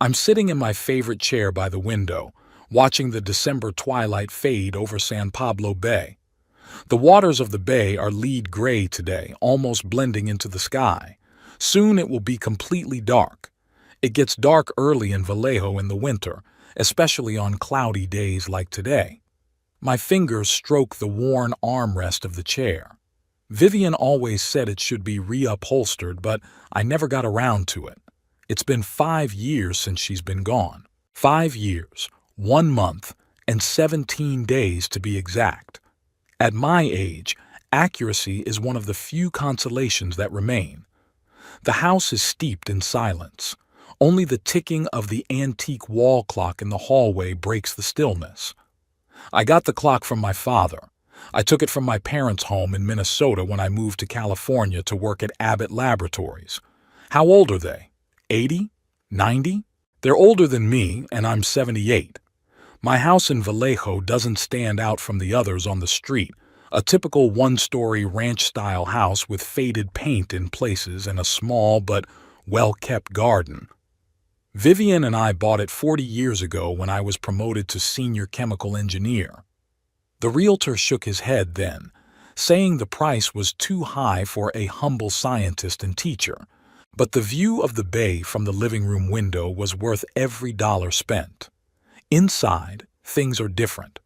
I'm sitting in my favorite chair by the window, watching the December twilight fade over San Pablo Bay. The waters of the bay are lead gray today, almost blending into the sky. Soon it will be completely dark. It gets dark early in Vallejo in the winter, especially on cloudy days like today. My fingers stroke the worn armrest of the chair. Vivian always said it should be reupholstered, but I never got around to it. It's been 5 years since she's been gone. 5 years, 1 month, and 17 days to be exact. At my age, accuracy is one of the few consolations that remain. The house is steeped in silence. Only the ticking of the antique wall clock in the hallway breaks the stillness. I got the clock from my father. I took it from my parents' home in Minnesota when I moved to California to work at Abbott Laboratories. How old are they? 80? 90? They're older than me, and I'm 78. My house in Vallejo doesn't stand out from the others on the street, a typical one-story ranch-style house with faded paint in places and a small but well-kept garden. Vivian and I bought it 40 years ago when I was promoted to senior chemical engineer. The realtor shook his head then, saying the price was too high for a humble scientist and teacher, but the view of the bay from the living room window was worth every dollar spent. Inside, things are different.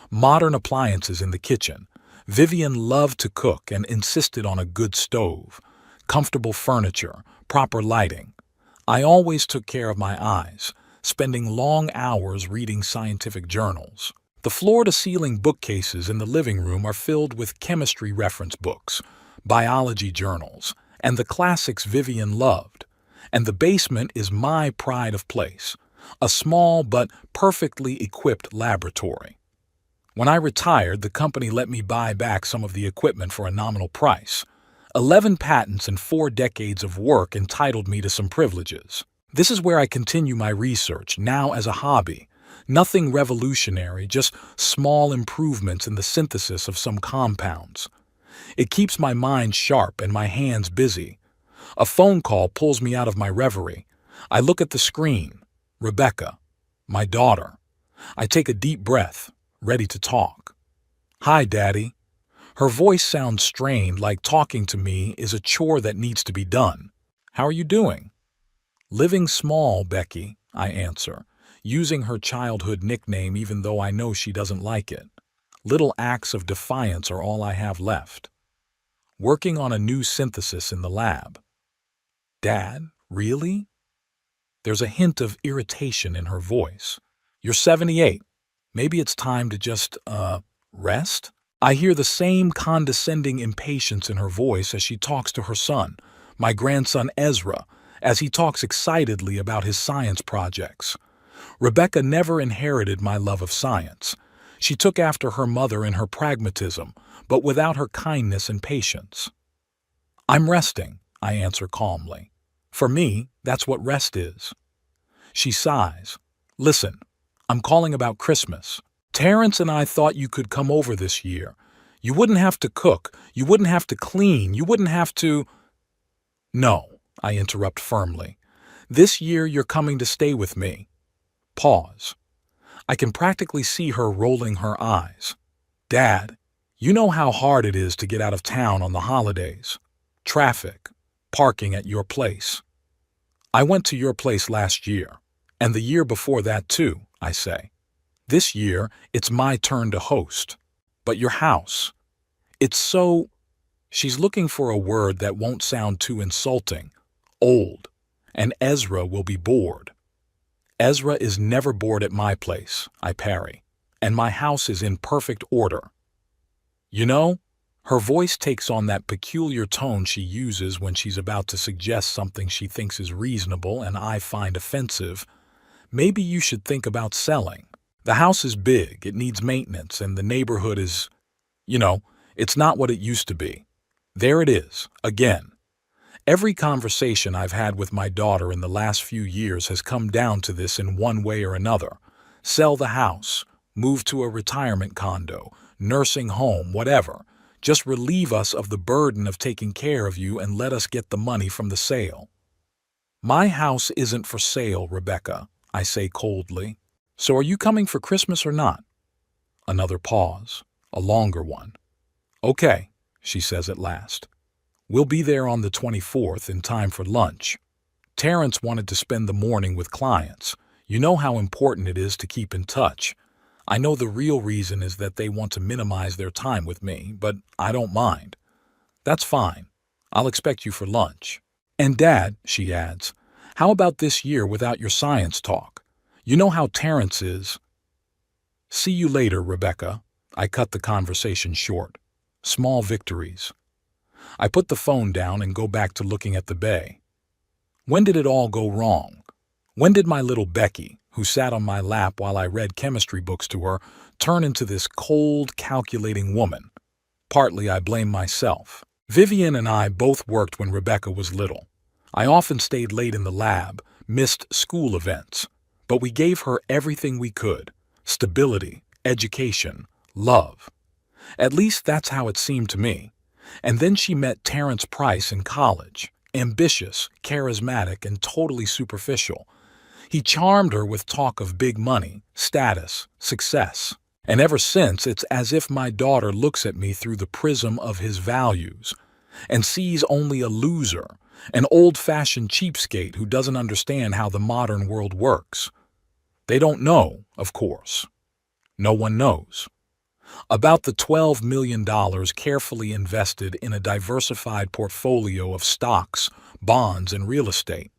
Modern appliances in the kitchen. Vivian loved to cook and insisted on a good stove, comfortable furniture, proper lighting. I always took care of my eyes, spending long hours reading scientific journals. The floor-to-ceiling bookcases in the living room are filled with chemistry reference books, biology journals, and the classics Vivian loved. And the basement is my pride of place, a small but perfectly equipped laboratory. When I retired, the company let me buy back some of the equipment for a nominal price. 11 patents and 4 decades of work entitled me to some privileges. This is where I continue my research, now as a hobby. Nothing revolutionary, just small improvements in the synthesis of some compounds. It keeps my mind sharp and my hands busy. A phone call pulls me out of my reverie. I look at the screen. Rebecca, my daughter. I take a deep breath, ready to talk. "Hi, Daddy." Her voice sounds strained, like talking to me is a chore that needs to be done. "How are you doing?" "Living small, Becky," I answer, using her childhood nickname even though I know she doesn't like it. Little acts of defiance are all I have left. "Working on a new synthesis in the lab." "Dad, really?" There's a hint of irritation in her voice. "You're 78. Maybe it's time to just, rest?" I hear the same condescending impatience in her voice as she talks to her son, my grandson Ezra, as he talks excitedly about his science projects. Rebecca never inherited my love of science. She took after her mother in her pragmatism, but without her kindness and patience. "I'm resting," I answer calmly. "For me, that's what rest is." She sighs. "Listen, I'm calling about Christmas. Terrence and I thought you could come over this year. You wouldn't have to cook, you wouldn't have to clean, you wouldn't have to—" "No," I interrupt firmly. "This year you're coming to stay with me." Pause. I can practically see her rolling her eyes. "Dad, you know how hard it is to get out of town on the holidays. Traffic, parking at your place." "I went to your place last year, and the year before that too," I say. "This year, it's my turn to host. But your house, it's so—" She's looking for a word that won't sound too insulting. "Old. And Ezra will be bored." "Ezra is never bored at my place," I parry. "And my house is in perfect order." "You know," her voice takes on that peculiar tone she uses when she's about to suggest something she thinks is reasonable and I find offensive, "maybe you should think about selling. The house is big, it needs maintenance, and the neighborhood is, it's not what it used to be." There it is, again. Every conversation I've had with my daughter in the last few years has come down to this in one way or another. Sell the house, move to a retirement condo, nursing home, whatever. Just relieve us of the burden of taking care of you and let us get the money from the sale. My house isn't for sale, Rebecca, I say coldly. So are you coming for Christmas or not? Another pause, a longer one. Okay, she says at last. We'll be there on the 24th in time for lunch. Terrence wanted to spend the morning with clients. You know how important it is to keep in touch. I know the real reason is that they want to minimize their time with me, but I don't mind. That's fine. I'll expect you for lunch. And Dad, she adds, how about this year without your science talk? You know how Terrence is. See you later, Rebecca. I cut the conversation short. Small victories. I put the phone down and go back to looking at the bay. When did it all go wrong? When did my little Becky, who sat on my lap while I read chemistry books to her, turn into this cold, calculating woman? Partly I blame myself. Vivian and I both worked when Rebecca was little. I often stayed late in the lab, missed school events, but we gave her everything we could: stability, education, love. At least that's how it seemed to me. And then she met Terrence Price in college, ambitious, charismatic, and totally superficial. He charmed her with talk of big money, status, success. And ever since, it's as if my daughter looks at me through the prism of his values and sees only a loser, an old-fashioned cheapskate who doesn't understand how the modern world works. They don't know, of course. No one knows. About the $12 million carefully invested in a diversified portfolio of stocks, bonds, and real estate.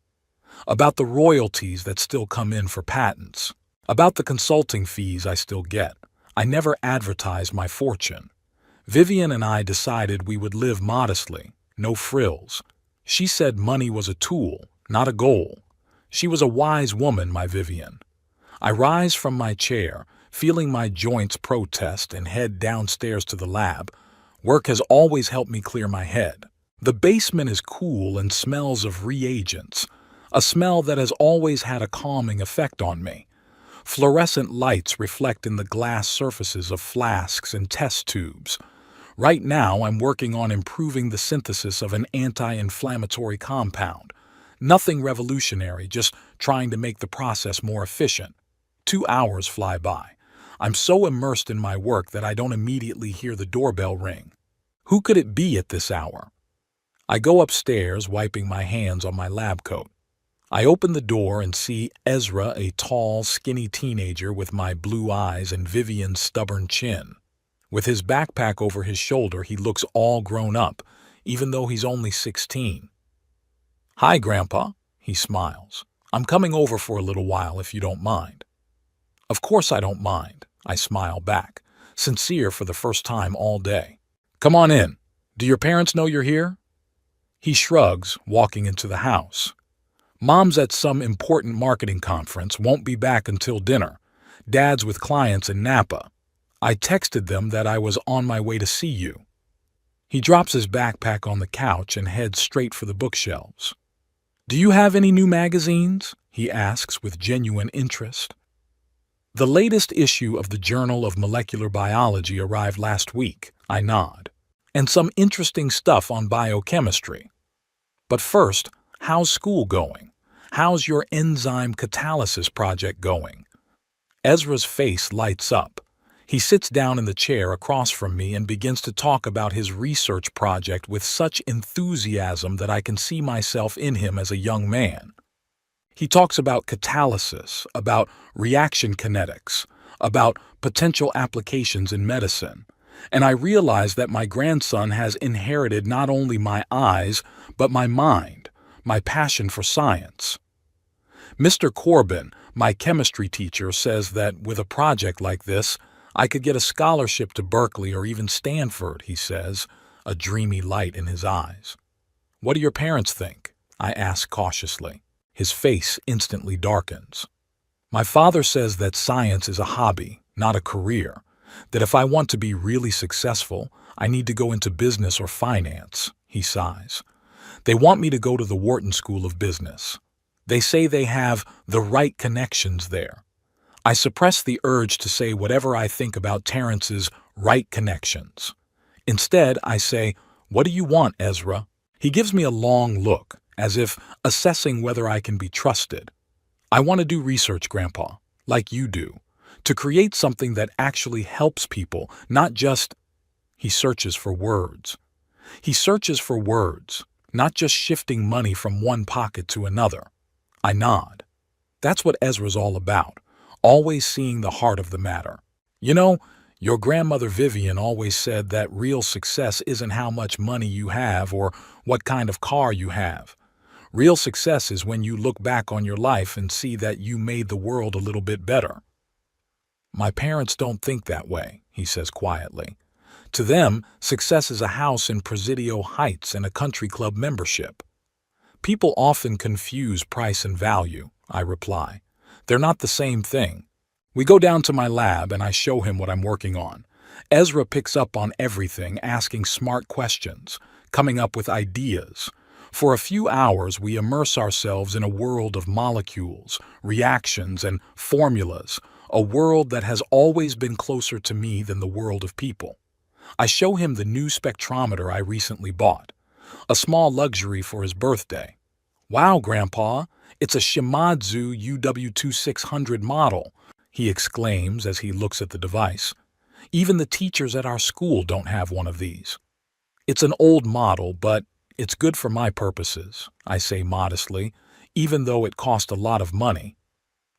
About the royalties that still come in for patents. About the consulting fees I still get. I never advertised my fortune. Vivian and I decided we would live modestly, no frills. She said money was a tool, not a goal. She was a wise woman, my Vivian. I rise from my chair, feeling my joints protest, and head downstairs to the lab. Work has always helped me clear my head. The basement is cool and smells of reagents, a smell that has always had a calming effect on me. Fluorescent lights reflect in the glass surfaces of flasks and test tubes. Right now, I'm working on improving the synthesis of an anti-inflammatory compound. Nothing revolutionary, just trying to make the process more efficient. 2 hours fly by. I'm so immersed in my work that I don't immediately hear the doorbell ring. Who could it be at this hour? I go upstairs, wiping my hands on my lab coat. I open the door and see Ezra, a tall, skinny teenager with my blue eyes and Vivian's stubborn chin. With his backpack over his shoulder, he looks all grown up, even though he's only 16. Hi, Grandpa, he smiles. I'm coming over for a little while if you don't mind. Of course I don't mind, I smile back, sincere for the first time all day. Come on in. Do your parents know you're here? He shrugs, walking into the house. Mom's at some important marketing conference, won't be back until dinner. Dad's with clients in Napa. I texted them that I was on my way to see you. He drops his backpack on the couch and heads straight for the bookshelves. Do you have any new magazines? He asks with genuine interest. The latest issue of the Journal of Molecular Biology arrived last week, I nod. And some interesting stuff on biochemistry. But first, how's school going? How's your enzyme catalysis project going? Ezra's face lights up. He sits down in the chair across from me and begins to talk about his research project with such enthusiasm that I can see myself in him as a young man. He talks about catalysis, about reaction kinetics, about potential applications in medicine. And I realize that my grandson has inherited not only my eyes, but my mind, my passion for science. Mr. Corbin, my chemistry teacher, says that with a project like this, I could get a scholarship to Berkeley or even Stanford, he says, a dreamy light in his eyes. What do your parents think? I ask cautiously. His face instantly darkens. My father says that science is a hobby, not a career, that if I want to be really successful, I need to go into business or finance, he sighs. They want me to go to the Wharton School of Business. They say they have the right connections there. I suppress the urge to say whatever I think about Terrence's right connections. Instead, I say, "What do you want, Ezra?" He gives me a long look, as if assessing whether I can be trusted. I want to do research, Grandpa, like you do, to create something that actually helps people, not just... He searches for words. He searches for words, not just shifting money from one pocket to another. I nod. That's what Ezra's all about, always seeing the heart of the matter. You know, your grandmother Vivian always said that real success isn't how much money you have or what kind of car you have. Real success is when you look back on your life and see that you made the world a little bit better. My parents don't think that way, he says quietly. To them, success is a house in Presidio Heights and a country club membership. People often confuse price and value, I reply. They're not the same thing. We go down to my lab and I show him what I'm working on. Ezra picks up on everything, asking smart questions, coming up with ideas. For a few hours, we immerse ourselves in a world of molecules, reactions, and formulas, a world that has always been closer to me than the world of people. I show him the new spectrometer I recently bought, a small luxury for his birthday. Wow, Grandpa, it's a Shimadzu UW2600 model, he exclaims as he looks at the device. Even the teachers at our school don't have one of these. It's an old model, but it's good for my purposes, I say modestly, even though it cost a lot of money.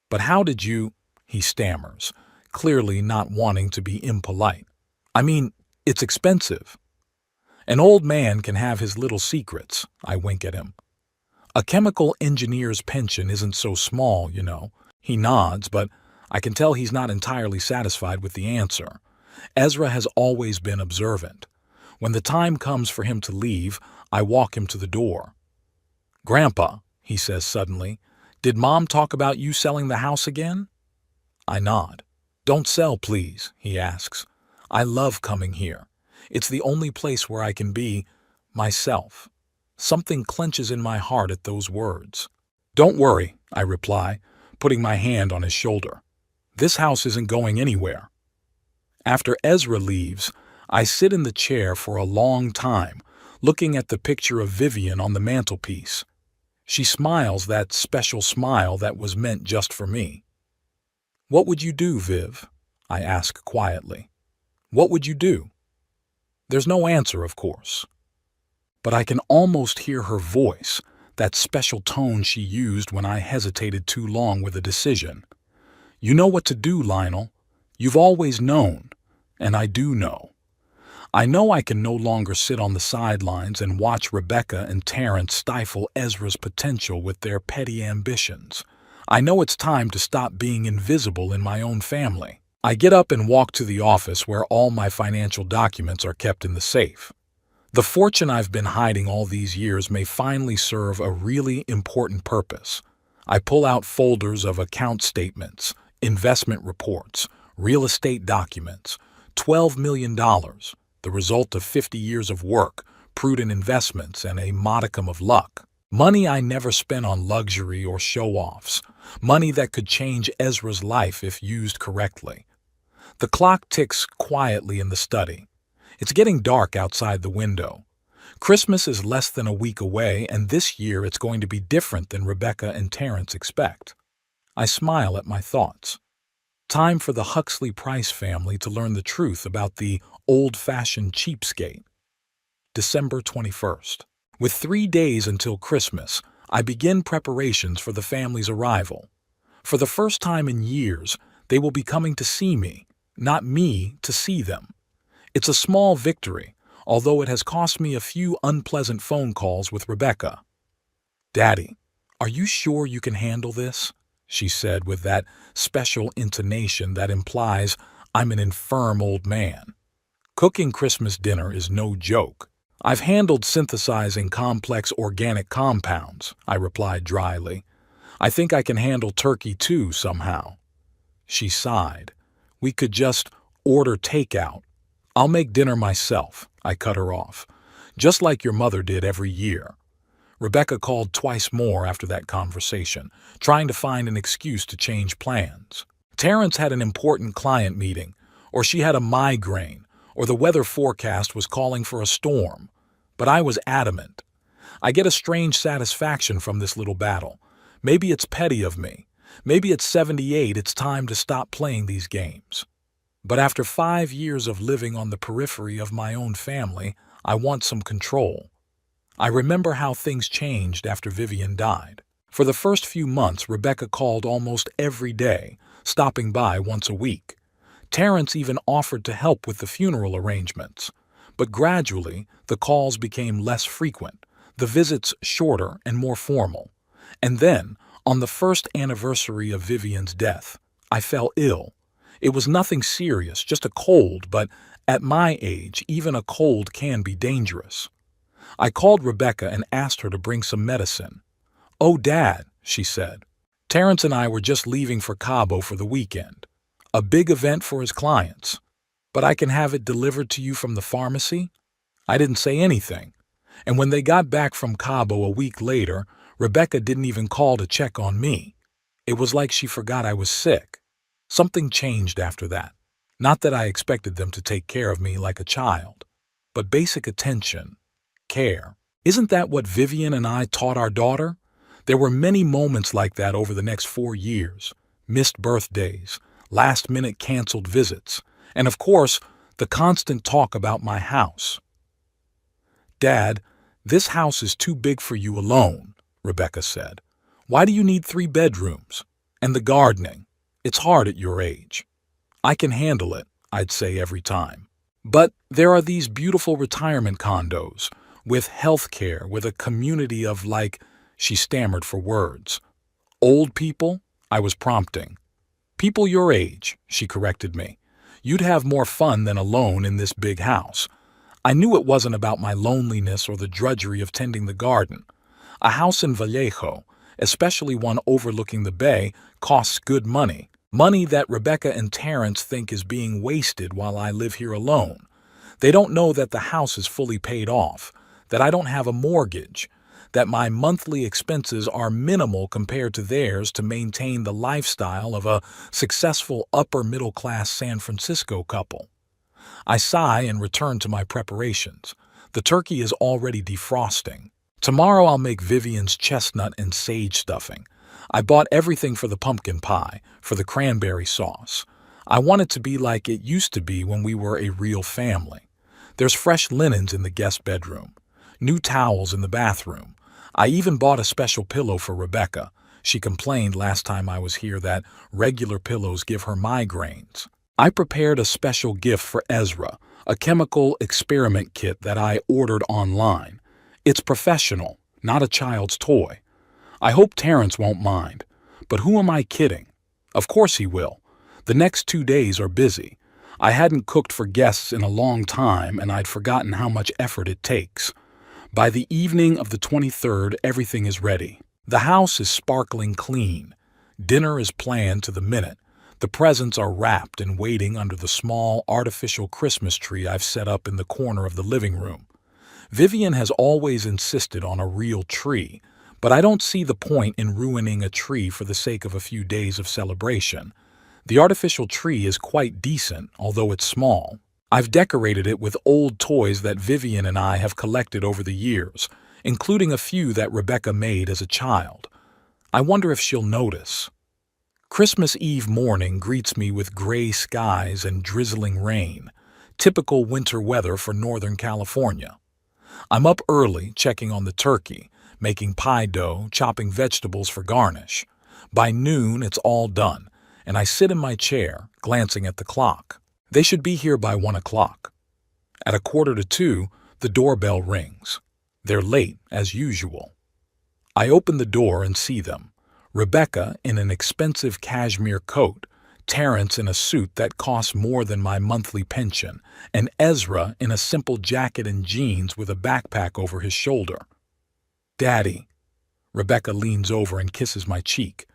But how did you... he stammers, clearly not wanting to be impolite. I mean, it's expensive. An old man can have his little secrets, I wink at him. A chemical engineer's pension isn't so small, you know. He nods, but I can tell he's not entirely satisfied with the answer. Ezra has always been observant. When the time comes for him to leave, I walk him to the door. Grandpa, he says suddenly, did Mom talk about you selling the house again? I nod. Don't sell, please, he asks. I love coming here. It's the only place where I can be myself. Something clenches in my heart at those words. Don't worry, I reply, putting my hand on his shoulder. This house isn't going anywhere. After Ezra leaves, I sit in the chair for a long time, looking at the picture of Vivian on the mantelpiece. She smiles that special smile that was meant just for me. What would you do, Viv? I ask quietly. What would you do? There's no answer, of course. But I can almost hear her voice, that special tone she used when I hesitated too long with a decision. You know what to do, Lionel. You've always known, and I do know. I know I can no longer sit on the sidelines and watch Rebecca and Terrence stifle Ezra's potential with their petty ambitions. I know it's time to stop being invisible in my own family. I get up and walk to the office where all my financial documents are kept in the safe. The fortune I've been hiding all these years may finally serve a really important purpose. I pull out folders of account statements, investment reports, real estate documents, $12 million, the result of 50 years of work, prudent investments, and a modicum of luck. Money I never spent on luxury or show-offs. Money that could change Ezra's life if used correctly. The clock ticks quietly in the study. It's getting dark outside the window. Christmas is less than a week away, and this year it's going to be different than Rebecca and Terrence expect. I smile at my thoughts. Time for the Huxley Price family to learn the truth about the old-fashioned cheapskate. December 21st. With 3 days until Christmas, I begin preparations for the family's arrival. For the first time in years, they will be coming to see me, not me to see them. It's a small victory, although it has cost me a few unpleasant phone calls with Rebecca. Daddy, are you sure you can handle this? She said with that special intonation that implies I'm an infirm old man. Cooking Christmas dinner is no joke. I've handled synthesizing complex organic compounds, I replied dryly. I think I can handle turkey too somehow. She sighed. We could just order takeout. I'll make dinner myself, I cut her off, just like your mother did every year. Rebecca called twice more after that conversation, trying to find an excuse to change plans. Terrence had an important client meeting, or she had a migraine, or the weather forecast was calling for a storm. But I was adamant. I get a strange satisfaction from this little battle. Maybe it's petty of me. Maybe at 78 it's time to stop playing these games. But after 5 years of living on the periphery of my own family, I want some control. I remember how things changed after Vivian died. For the first few months, Rebecca called almost every day, stopping by once a week. Terrence even offered to help with the funeral arrangements. But gradually, the calls became less frequent, the visits shorter and more formal. And then, on the first anniversary of Vivian's death, I fell ill. It was nothing serious, just a cold, but at my age, even a cold can be dangerous. I called Rebecca and asked her to bring some medicine. "Oh, Dad," she said. "Terrence and I were just leaving for Cabo for the weekend. A big event for his clients. But I can have it delivered to you from the pharmacy?" I didn't say anything. And when they got back from Cabo a week later, Rebecca didn't even call to check on me. It was like she forgot I was sick. Something changed after that. Not that I expected them to take care of me like a child, but basic attention, care. Isn't that what Vivian and I taught our daughter? There were many moments like that over the next 4 years. Missed birthdays, last-minute canceled visits, and of course, the constant talk about my house. "Dad, this house is too big for you alone," Rebecca said. "Why do you need 3 bedrooms? And the gardening. It's hard at your age." "I can handle it," I'd say every time. "But there are these beautiful retirement condos, with health care, with a community of she stammered for words. "Old people?" I was prompting. "People your age," she corrected me. "You'd have more fun than alone in this big house." I knew it wasn't about my loneliness or the drudgery of tending the garden. A house in Vallejo, especially one overlooking the bay, costs good money. Money that Rebecca and Terrence think is being wasted while I live here alone. They don't know that the house is fully paid off, that I don't have a mortgage, that my monthly expenses are minimal compared to theirs to maintain the lifestyle of a successful upper-middle-class San Francisco couple. I sigh and return to my preparations. The turkey is already defrosting. Tomorrow I'll make Vivian's chestnut and sage stuffing. I bought everything for the pumpkin pie, for the cranberry sauce. I want it to be like it used to be when we were a real family. There's fresh linens in the guest bedroom, new towels in the bathroom. I even bought a special pillow for Rebecca. She complained last time I was here that regular pillows give her migraines. I prepared a special gift for Ezra, a chemical experiment kit that I ordered online. It's professional, not a child's toy. I hope Terrence won't mind. But who am I kidding? Of course he will. The next 2 days are busy. I hadn't cooked for guests in a long time, and I'd forgotten how much effort it takes. By the evening of the 23rd, everything is ready. The house is sparkling clean. Dinner is planned to the minute. The presents are wrapped and waiting under the small, artificial Christmas tree I've set up in the corner of the living room. Vivian has always insisted on a real tree, but I don't see the point in ruining a tree for the sake of a few days of celebration. The artificial tree is quite decent, although it's small. I've decorated it with old toys that Vivian and I have collected over the years, including a few that Rebecca made as a child. I wonder if she'll notice. Christmas Eve morning greets me with gray skies and drizzling rain, typical winter weather for Northern California. I'm up early, checking on the turkey, making pie dough, chopping vegetables for garnish. By noon, it's all done, and I sit in my chair, glancing at the clock. They should be here by 1 o'clock. At 1:45, the doorbell rings. They're late, as usual. I open the door and see them. Rebecca in an expensive cashmere coat, Terrence in a suit that costs more than my monthly pension, and Ezra in a simple jacket and jeans with a backpack over his shoulder. "Daddy." Rebecca leans over and kisses my cheek.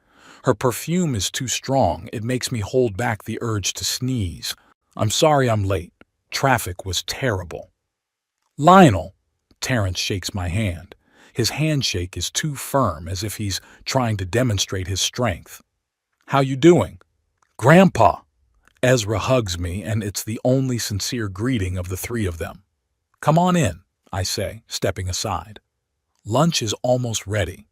Her perfume is too strong. It makes me hold back the urge to sneeze. "I'm sorry I'm late. Traffic was terrible." "Lionel." Terrence shakes my hand. His handshake is too firm, as if he's trying to demonstrate his strength. "How you doing?" "Grandpa." Ezra hugs me, and it's the only sincere greeting of the 3 of them. "Come on in," I say, stepping aside. Lunch is almost ready.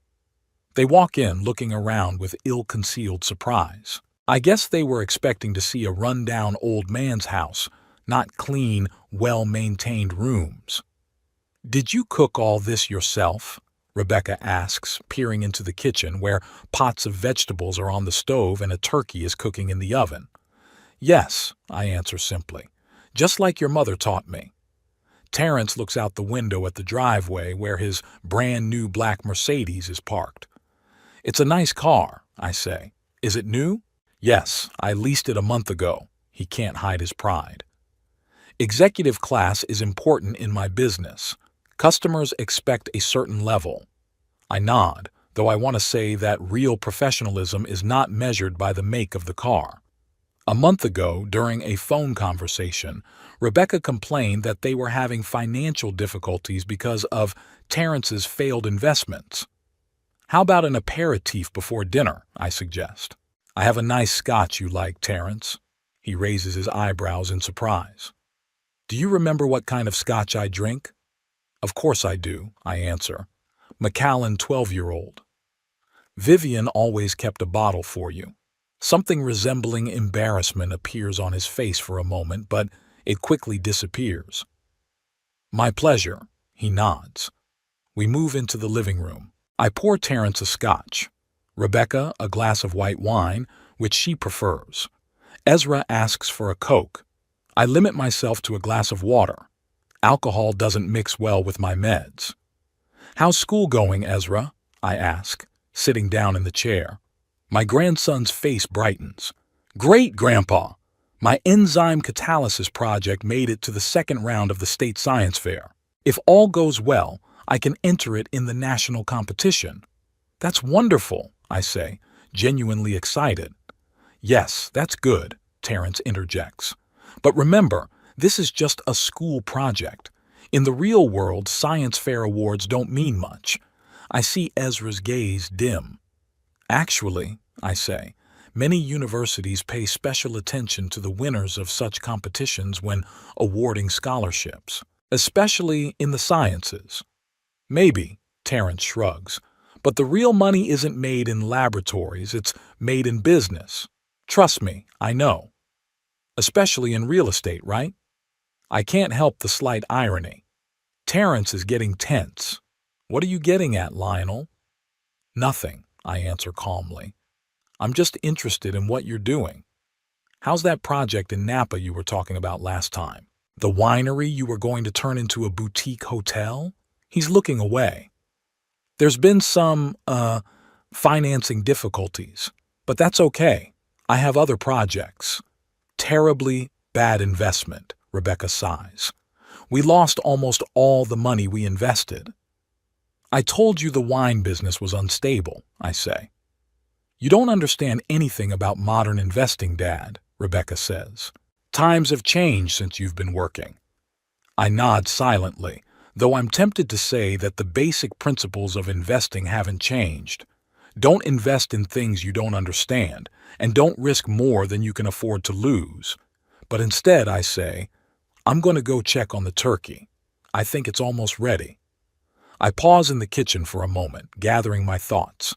They walk in, looking around with ill-concealed surprise. I guess they were expecting to see a run-down old man's house, not clean, well-maintained rooms. "Did you cook all this yourself?" Rebecca asks, peering into the kitchen where pots of vegetables are on the stove and a turkey is cooking in the oven. "Yes," I answer simply, "just like your mother taught me." Terrence looks out the window at the driveway where his brand-new black Mercedes is parked. "It's a nice car," I say. "Is it new?" "Yes, I leased it a month ago." He can't hide his pride. "Executive class is important in my business. Customers expect a certain level." I nod, though I want to say that real professionalism is not measured by the make of the car. A month ago, during a phone conversation, Rebecca complained that they were having financial difficulties because of Terrence's failed investments. "How about an aperitif before dinner?" I suggest. "I have a nice scotch you like, Terrence." He raises his eyebrows in surprise. "Do you remember what kind of scotch I drink?" "Of course I do," I answer. "Macallan 12-year-old. Vivian always kept a bottle for you." Something resembling embarrassment appears on his face for a moment, but it quickly disappears. "My pleasure," he nods. We move into the living room. I pour Terrence a scotch. Rebecca a glass of white wine, which she prefers. Ezra asks for a Coke. I limit myself to a glass of water. Alcohol doesn't mix well with my meds. "How's school going, Ezra?" I ask, sitting down in the chair. My grandson's face brightens. "Great, Grandpa! My enzyme catalysis project made it to the second round of the state science fair. If all goes well, I can enter it in the national competition." "That's wonderful," I say, genuinely excited. "Yes, that's good," Terrence interjects. "But remember, this is just a school project. In the real world, science fair awards don't mean much." I see Ezra's gaze dim. "Actually," I say, "many universities pay special attention to the winners of such competitions when awarding scholarships, especially in the sciences." "Maybe," Terrence shrugs, "but the real money isn't made in laboratories, it's made in business. Trust me, I know. Especially in real estate, right?" I can't help the slight irony. Terrence is getting tense. "What are you getting at, Lionel?" "Nothing," I answer calmly. "I'm just interested in what you're doing. How's that project in Napa you were talking about last time? The winery you were going to turn into a boutique hotel?" He's looking away. "There's been some, financing difficulties, but that's okay. I have other projects." "Terribly bad investment," Rebecca sighs. "We lost almost all the money we invested." "I told you the wine business was unstable," I say. "You don't understand anything about modern investing, Dad," Rebecca says. "Times have changed since you've been working." I nod silently, though I'm tempted to say that the basic principles of investing haven't changed. Don't invest in things you don't understand, and don't risk more than you can afford to lose. But instead, I say, "I'm going to go check on the turkey. I think it's almost ready." I pause in the kitchen for a moment, gathering my thoughts.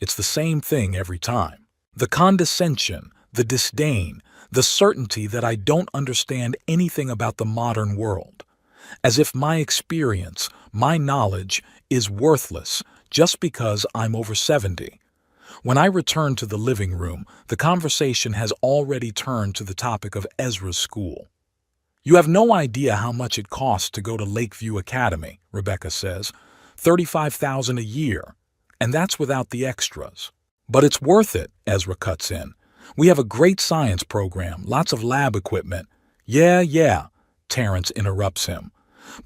It's the same thing every time. The condescension, the disdain, the certainty that I don't understand anything about the modern world. As if my experience, my knowledge, is worthless just because I'm over 70. When I return to the living room, the conversation has already turned to the topic of Ezra's school. "You have no idea how much it costs to go to Lakeview Academy," Rebecca says. $35,000 a year. And that's without the extras. "But it's worth it," Ezra cuts in. "We have a great science program, lots of lab equipment." Yeah, Terrence interrupts him.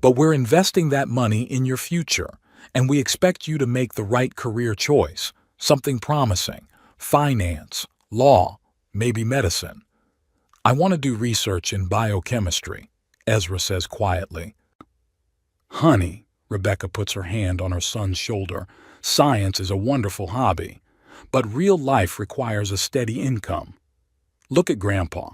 "But we're investing that money in your future, and we expect you to make the right career choice, something promising, finance, law, maybe medicine." "I want to do research in biochemistry," Ezra says quietly. "Honey," Rebecca puts her hand on her son's shoulder, "science is a wonderful hobby, but real life requires a steady income. Look at Grandpa.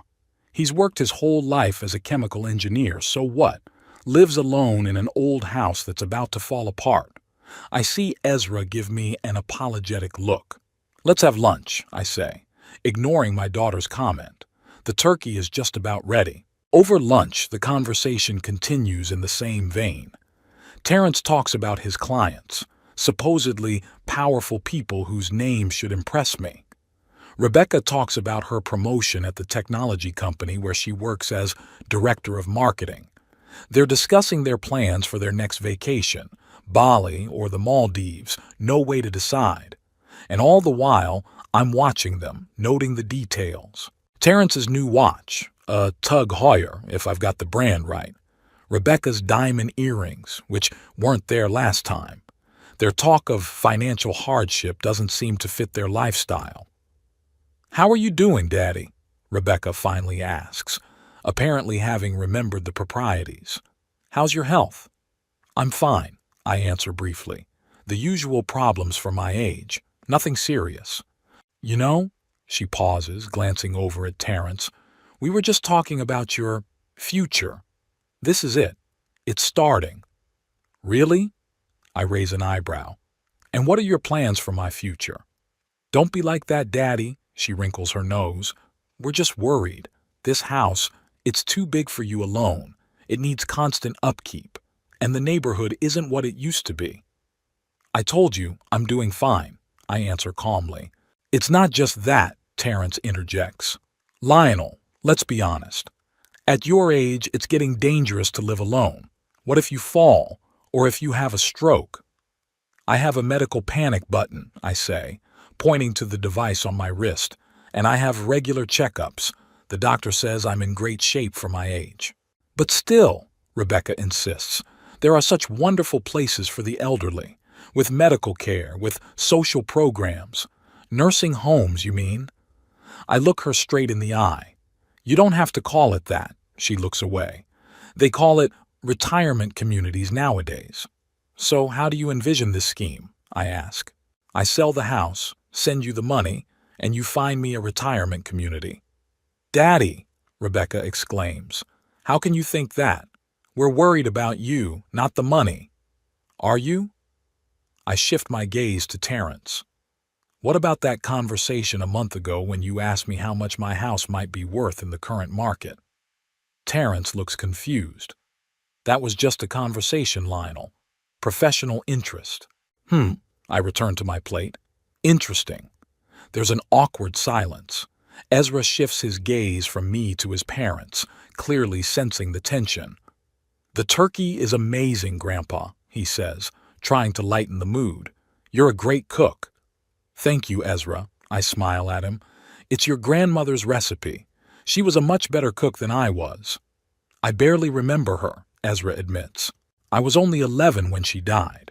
He's worked his whole life as a chemical engineer, so what? Lives alone in an old house that's about to fall apart. I see Ezra give me an apologetic look. Let's have lunch, I say, ignoring my daughter's comment. The turkey is just about ready. Over lunch, the conversation continues in the same vein. Terrence talks about his clients, supposedly powerful people whose names should impress me. Rebecca talks about her promotion at the technology company where she works as director of marketing. They're discussing their plans for their next vacation, Bali or the Maldives, no way to decide. And all the while, I'm watching them, noting the details. Terrence's new watch, a Tug Heuer, if I've got the brand right. Rebecca's diamond earrings, which weren't there last time. Their talk of financial hardship doesn't seem to fit their lifestyle. "How are you doing, Daddy?" Rebecca finally asks, apparently having remembered the proprieties. "How's your health?" "I'm fine," I answer briefly. "The usual problems for my age. Nothing serious." "You know," she pauses, glancing over at Terrence, "we were just talking about your future. This is it. It's starting." "Really?" I raise an eyebrow. "And what are your plans for my future?" "Don't be like that, Daddy," she wrinkles her nose. "We're just worried. This house, it's too big for you alone. It needs constant upkeep. And the neighborhood isn't what it used to be." "I told you, I'm doing fine," I answer calmly. "It's not just that," Terrence interjects. "Lionel, let's be honest. At your age, it's getting dangerous to live alone. What if you fall, or if you have a stroke?" "I have a medical panic button," I say, pointing to the device on my wrist, "and I have regular checkups. The doctor says I'm in great shape for my age." "But still," Rebecca insists, "there are such wonderful places for the elderly, with medical care, with social programs. Nursing homes, you mean?" I look her straight in the eye. "You don't have to call it that," she looks away. "They call it retirement communities nowadays." "So how do you envision this scheme?" I ask. "I sell the house, send you the money, and you find me a retirement community." "Daddy!" Rebecca exclaims. "How can you think that? We're worried about you, not the money." "Are you?" I shift my gaze to Terrence. "What about that conversation a month ago when you asked me how much my house might be worth in the current market?" Terrence looks confused. "That was just a conversation, Lionel. Professional interest." I return to my plate. "Interesting." There's an awkward silence. Ezra shifts his gaze from me to his parents, clearly sensing the tension. "The turkey is amazing, Grandpa," he says, trying to lighten the mood. "You're a great cook." "Thank you, Ezra," I smile at him. "It's your grandmother's recipe. She was a much better cook than I was." "I barely remember her," Ezra admits. "I was only 11 when she died."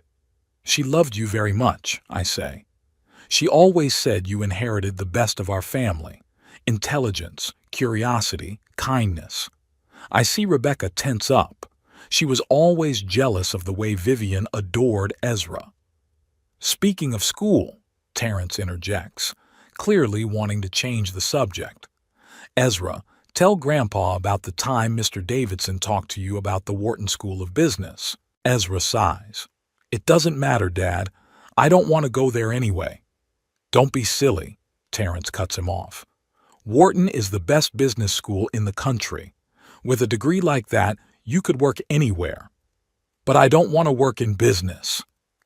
"She loved you very much," I say. "She always said you inherited the best of our family: intelligence, curiosity, kindness." I see Rebecca tense up. She was always jealous of the way Vivian adored Ezra. "Speaking of school," Terrence interjects, clearly wanting to change the subject. "Ezra, tell Grandpa about the time Mr. Davidson talked to you about the Wharton School of Business." Ezra sighs. "It doesn't matter, Dad. I don't want to go there anyway." "Don't be silly," Terrence cuts him off. "Wharton is the best business school in the country. With a degree like that, you could work anywhere." "But I don't want to work in business."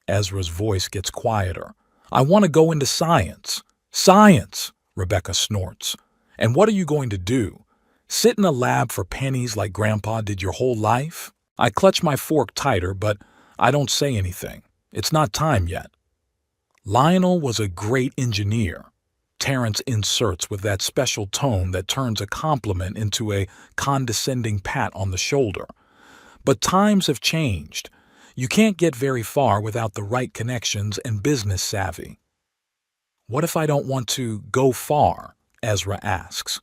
Ezra's voice gets quieter. "I want to go into science." "Science!" Rebecca snorts. "And what are you going to do? Sit in a lab for pennies like Grandpa did your whole life?" I clutch my fork tighter, but I don't say anything. It's not time yet. "Lionel was a great engineer," Terrence inserts with that special tone that turns a compliment into a condescending pat on the shoulder. "But times have changed. You can't get very far without the right connections and business savvy." "What if I don't want to go far?" Ezra asks.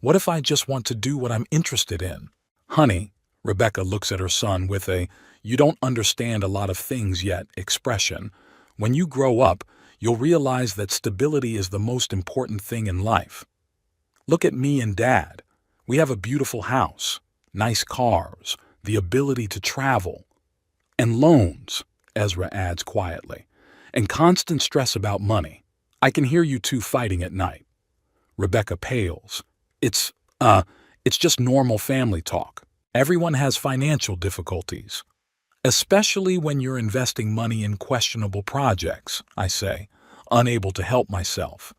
"What if I just want to do what I'm interested in?" "Honey," Rebecca looks at her son with a "you don't understand a lot of things yet" expression. "When you grow up, you'll realize that stability is the most important thing in life. Look at me and Dad. We have a beautiful house, nice cars, the ability to travel, and loans. Ezra adds quietly. And constant stress about money. I can hear you two fighting at night. Rebecca pales. It's, it's just normal family talk. Everyone has financial difficulties. Especially when you're investing money in questionable projects, I say, unable to help myself.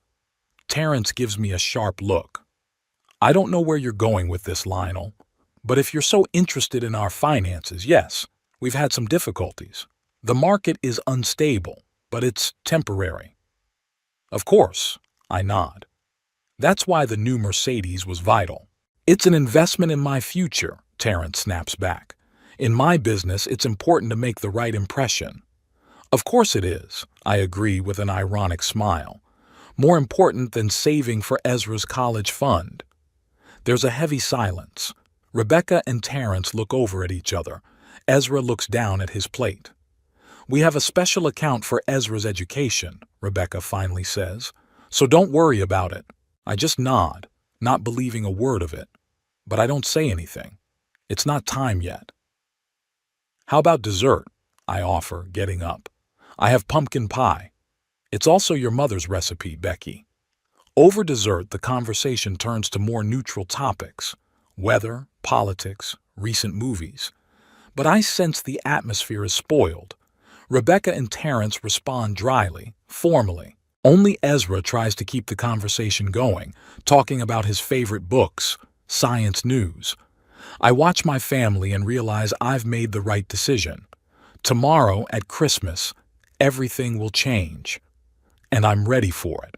Terrence gives me a sharp look. I don't know where you're going with this, Lionel, but if you're so interested in our finances, yes, we've had some difficulties. The market is unstable, but it's temporary. Of course, I nod. That's why the new Mercedes was vital. It's an investment in my future, Terrence snaps back. In my business, it's important to make the right impression. Of course it is, I agree with an ironic smile. More important than saving for Ezra's college fund. There's a heavy silence. Rebecca and Terrence look over at each other. Ezra looks down at his plate. We have a special account for Ezra's education, Rebecca finally says, so don't worry about it. I just nod, not believing a word of it. But I don't say anything. It's not time yet. How about dessert? I offer, getting up. I have pumpkin pie. It's also your mother's recipe, Becky. Over dessert, the conversation turns to more neutral topics. Weather, politics, recent movies. But I sense the atmosphere is spoiled. Rebecca and Terrence respond dryly, formally. Only Ezra tries to keep the conversation going, talking about his favorite books, science news. I watch my family and realize I've made the right decision. Tomorrow, at Christmas, everything will change. And I'm ready for it.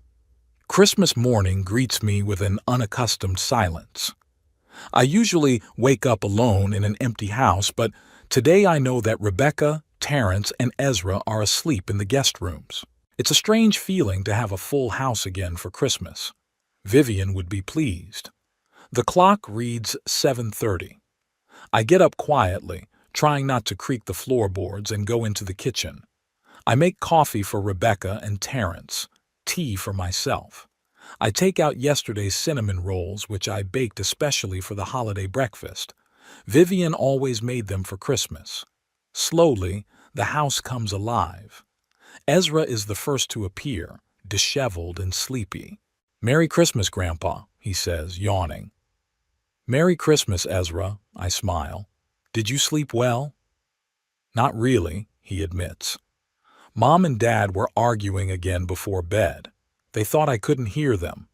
Christmas morning greets me with an unaccustomed silence. I usually wake up alone in an empty house, but today I know that Rebecca, Terrence, and Ezra are asleep in the guest rooms. It's a strange feeling to have a full house again for Christmas. Vivian would be pleased. The clock reads 7:30. I get up quietly, trying not to creak the floorboards, and go into the kitchen. I make coffee for Rebecca and Terrence, tea for myself. I take out yesterday's cinnamon rolls, which I baked especially for the holiday breakfast. Vivian always made them for Christmas. Slowly, the house comes alive. Ezra is the first to appear, disheveled and sleepy. "Merry Christmas, Grandpa," he says, yawning. "Merry Christmas, Ezra," I smile. "Did you sleep well?" "Not really," he admits. Mom and Dad were arguing again before bed. They thought I couldn't hear them.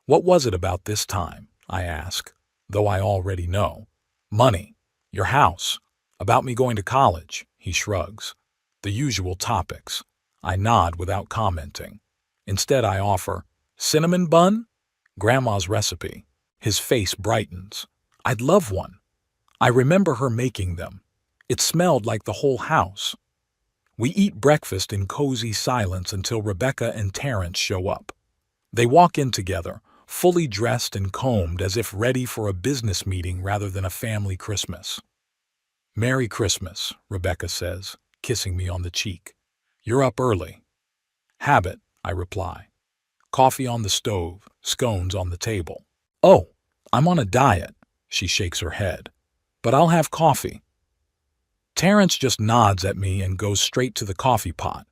"What was it about this time?" I ask, though I already know. "Money. Your house. About me going to college," he shrugs. The usual topics. I nod without commenting. Instead, I offer, "Cinnamon bun? Grandma's recipe." His face brightens. "I'd love one. I remember her making them. It smelled like the whole house." We eat breakfast in cozy silence until Rebecca and Terrence show up. They walk in together, fully dressed and combed as if ready for a business meeting rather than a family Christmas. "Merry Christmas," Rebecca says, kissing me on the cheek. "You're up early." "Habit," I reply. Coffee on the stove, scones on the table. "Oh, I'm on a diet," she shakes her head. "But I'll have coffee." Terrence just nods at me and goes straight to the coffee pot.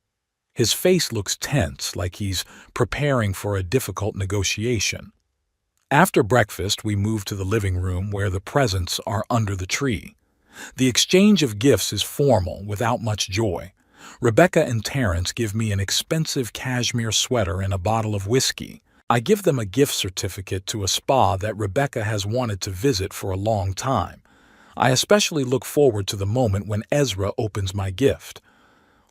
His face looks tense, like he's preparing for a difficult negotiation. After breakfast, we move to the living room where the presents are under the tree. The exchange of gifts is formal, without much joy. Rebecca and Terrence give me an expensive cashmere sweater and a bottle of whiskey. I give them a gift certificate to a spa that Rebecca has wanted to visit for a long time. I especially look forward to the moment when Ezra opens my gift.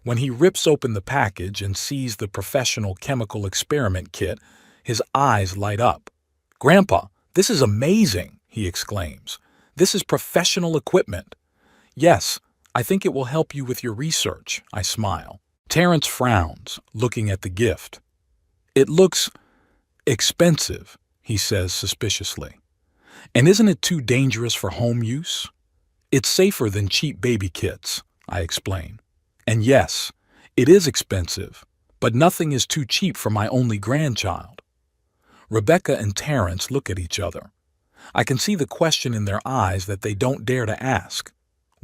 When he rips open the package and sees the professional chemical experiment kit, his eyes light up. "Grandpa, this is amazing," he exclaims. "This is professional equipment." "Yes, I think it will help you with your research," I smile. Terrence frowns, looking at the gift. "It looks expensive," he says suspiciously. "And isn't it too dangerous for home use?" "It's safer than cheap baby kits," I explain. "And yes, it is expensive, but nothing is too cheap for my only grandchild." Rebecca and Terrence look at each other. I can see the question in their eyes that they don't dare to ask.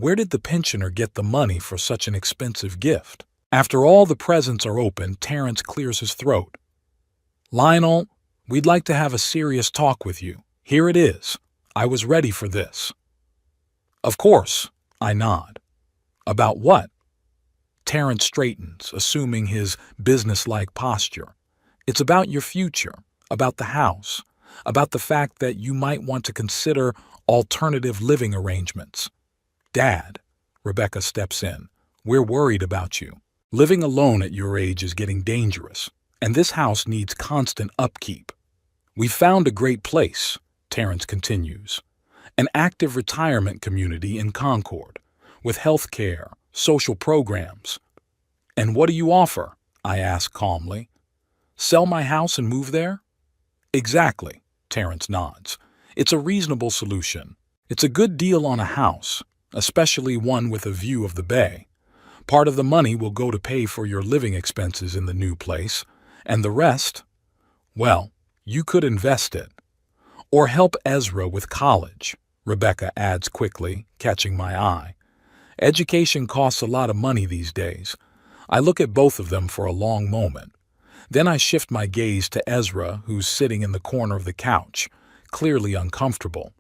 Where did the pensioner get the money for such an expensive gift? After all the presents are opened, Terrence clears his throat. Lionel, we'd like to have a serious talk with you. Here it is. I was ready for this. Of course, I nod. About what? Terrence straightens, assuming his businesslike posture. It's about your future, about the house, about the fact that you might want to consider alternative living arrangements. Dad, Rebecca steps in, we're worried about you. Living alone at your age is getting dangerous, and this house needs constant upkeep. We've found a great place, Terrence continues, an active retirement community in Concord, with health care, social programs. And what do you offer? I ask calmly. Sell my house and move there? Exactly, Terrence nods. It's a reasonable solution. It's a good deal on a house, especially one with a view of the bay. Part of the money will go to pay for your living expenses in the new place, and the rest, well, you could invest it. Or help Ezra with college, Rebecca adds quickly, catching my eye. Education costs a lot of money these days. I look at both of them for a long moment. Then I shift my gaze to Ezra, who's sitting in the corner of the couch, clearly uncomfortable.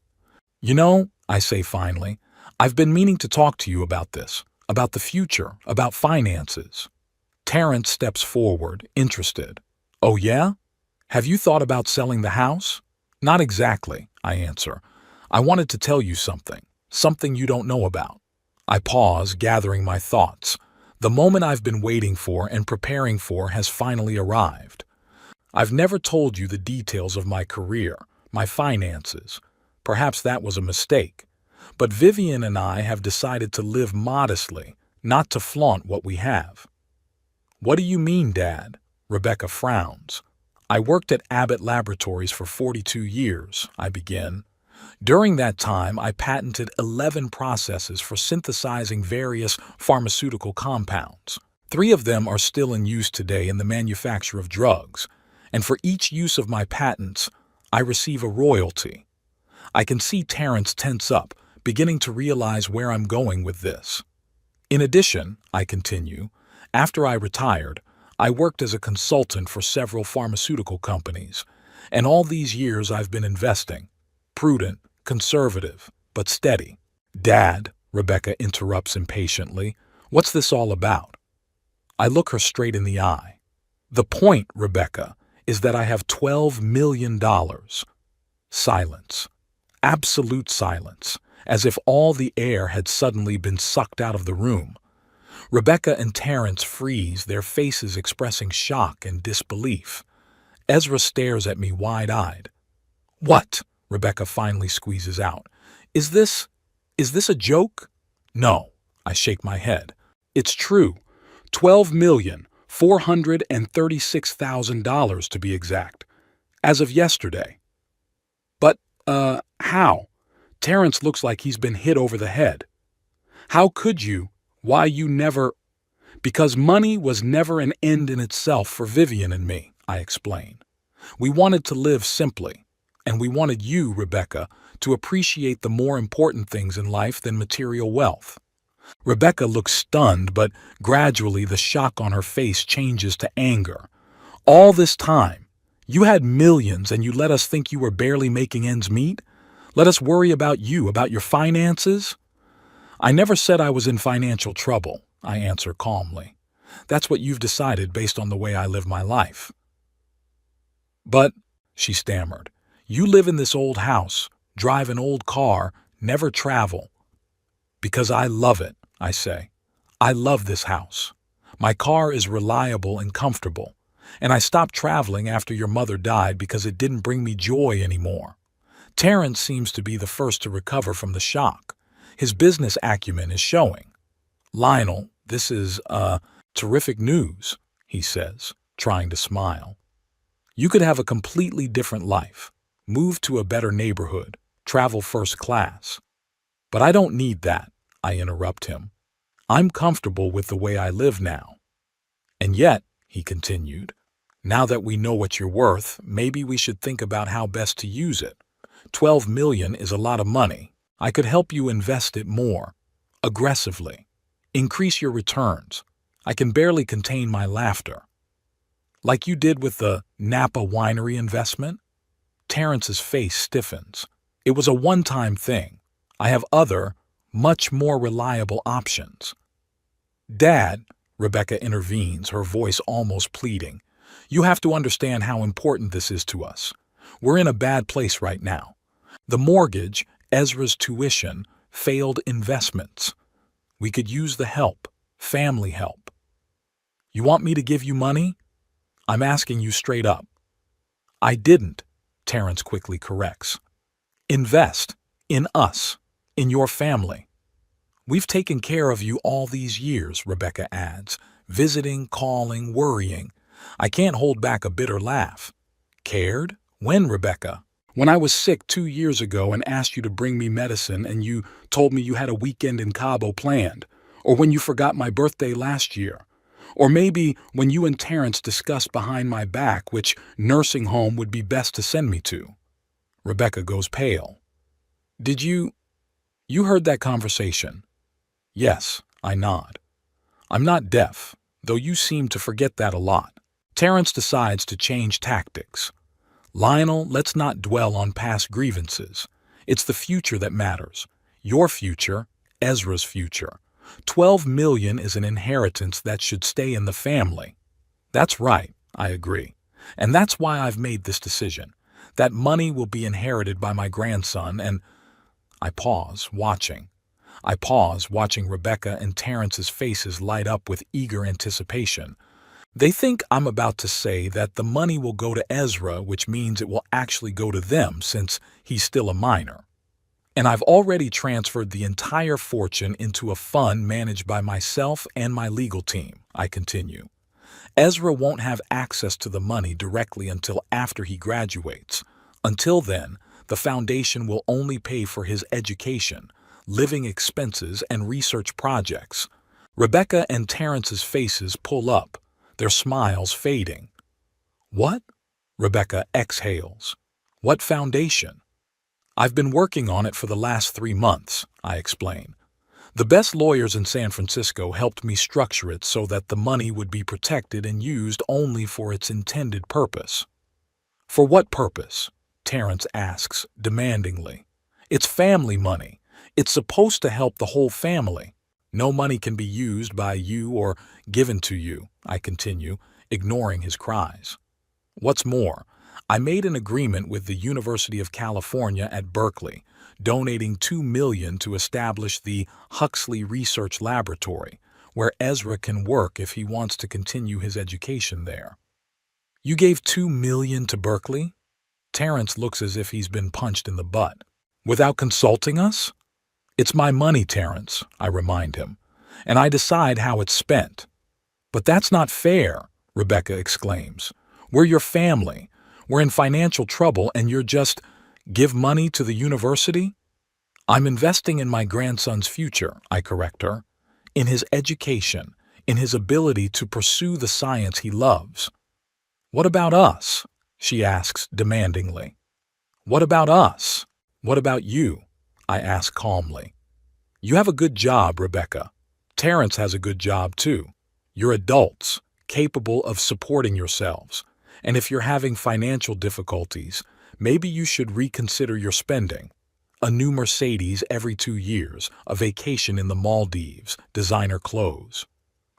You know, I say finally, I've been meaning to talk to you about this, about the future, about finances. Terrence steps forward, interested. Oh yeah? Have you thought about selling the house? Not exactly, I answer. I wanted to tell you something you don't know about. I pause, gathering my thoughts. The moment I've been waiting for and preparing for has finally arrived. I've never told you the details of my career, my finances. Perhaps that was a mistake. But Vivian and I have decided to live modestly, not to flaunt what we have. What do you mean, Dad? Rebecca frowns. I worked at Abbott Laboratories for 42 years, I begin. During that time, I patented 11 processes for synthesizing various pharmaceutical compounds. 3 of them are still in use today in the manufacture of drugs, and for each use of my patents, I receive a royalty. I can see Terrence tense up, beginning to realize where I'm going with this. In addition, I continue, after I retired, I worked as a consultant for several pharmaceutical companies, and all these years I've been investing. Prudent, conservative, but steady. Dad, Rebecca interrupts impatiently, what's this all about? I look her straight in the eye. The point, Rebecca, is that I have $12 million. Silence. Absolute silence, as if all the air had suddenly been sucked out of the room. Rebecca and Terrence freeze, their faces expressing shock and disbelief. Ezra stares at me wide-eyed. What? Rebecca finally squeezes out. Is this a joke? No, I shake my head. It's true. $12,436,000 to be exact. As of yesterday. But, how? Terrence looks like he's been hit over the head. How could you? Why you never… Because money was never an end in itself for Vivian and me, I explain. We wanted to live simply. And we wanted you, Rebecca, to appreciate the more important things in life than material wealth. Rebecca looks stunned, but gradually the shock on her face changes to anger. All this time, you had millions and you let us think you were barely making ends meet? Let us worry about you, about your finances? I never said I was in financial trouble, I answer calmly. That's what you've decided based on the way I live my life. But, she stammered, you live in this old house, drive an old car, never travel. Because I love it, I say. I love this house. My car is reliable and comfortable, and I stopped traveling after your mother died because it didn't bring me joy anymore. Terrence seems to be the first to recover from the shock. His business acumen is showing. Lionel, this is, terrific news, he says, trying to smile. You could have a completely different life. Move to a better neighborhood, travel first class. But I don't need that, I interrupt him. I'm comfortable with the way I live now. And yet, he continued, now that we know what you're worth, maybe we should think about how best to use it. $12 million is a lot of money. I could help you invest it more. aggressively. Increase your returns. I can barely contain my laughter. Like you did with the Napa winery investment? Terrence's face stiffens. It was a one-time thing. I have other, much more reliable options. Dad, Rebecca intervenes, her voice almost pleading, you have to understand how important this is to us. We're in a bad place right now. The mortgage, Ezra's tuition, failed investments. We could use the help, family help. You want me to give you money? I'm asking you straight up. I didn't, Terrence quickly corrects. Invest in us, in your family. We've taken care of you all these years, Rebecca adds, visiting, calling, worrying. I can't hold back a bitter laugh. Cared? When, Rebecca? When I was sick 2 years ago and asked you to bring me medicine and you told me you had a weekend in Cabo planned, or when you forgot my birthday last year, or maybe when you and Terrence discussed behind my back which nursing home would be best to send me to. Rebecca goes pale. Did you heard that conversation? Yes, I nod. I'm not deaf, though you seem to forget that a lot. Terrence decides to change tactics. Lionel, let's not dwell on past grievances. It's the future that matters. Your future, Ezra's future. 12 million is an inheritance that should stay in the family. That's right, I agree. And that's why I've made this decision. That money will be inherited by my grandson and... I pause, watching Rebecca and Terrence's faces light up with eager anticipation. They think I'm about to say that the money will go to Ezra, which means it will actually go to them since he's still a minor. And I've already transferred the entire fortune into a fund managed by myself and my legal team, I continue. Ezra won't have access to the money directly until after he graduates. Until then, the foundation will only pay for his education, living expenses, and research projects. Rebecca and Terrence's faces pull up, their smiles fading. What? Rebecca exhales. What foundation? I've been working on it for the last 3 months, I explain. The best lawyers in San Francisco helped me structure it so that the money would be protected and used only for its intended purpose. For what purpose? Terrence asks, demandingly. It's family money. It's supposed to help the whole family. No money can be used by you or given to you, I continue, ignoring his cries. What's more, I made an agreement with the University of California at Berkeley, donating $2 million to establish the Huxley Research Laboratory, where Ezra can work if he wants to continue his education there. You gave $2 million to Berkeley? Terrence looks as if he's been punched in the butt. Without consulting us? It's my money, Terrence, I remind him, and I decide how it's spent. But that's not fair, Rebecca exclaims. We're your family. We're in financial trouble and you're just give money to the university? I'm investing in my grandson's future, I correct her, in his education, in his ability to pursue the science he loves. What about us? She asks demandingly. What about us? What about you? I ask calmly. You have a good job, Rebecca. Terrence has a good job too. You're adults, capable of supporting yourselves. And if you're having financial difficulties, maybe you should reconsider your spending. A new Mercedes every 2 years, a vacation in the Maldives, designer clothes.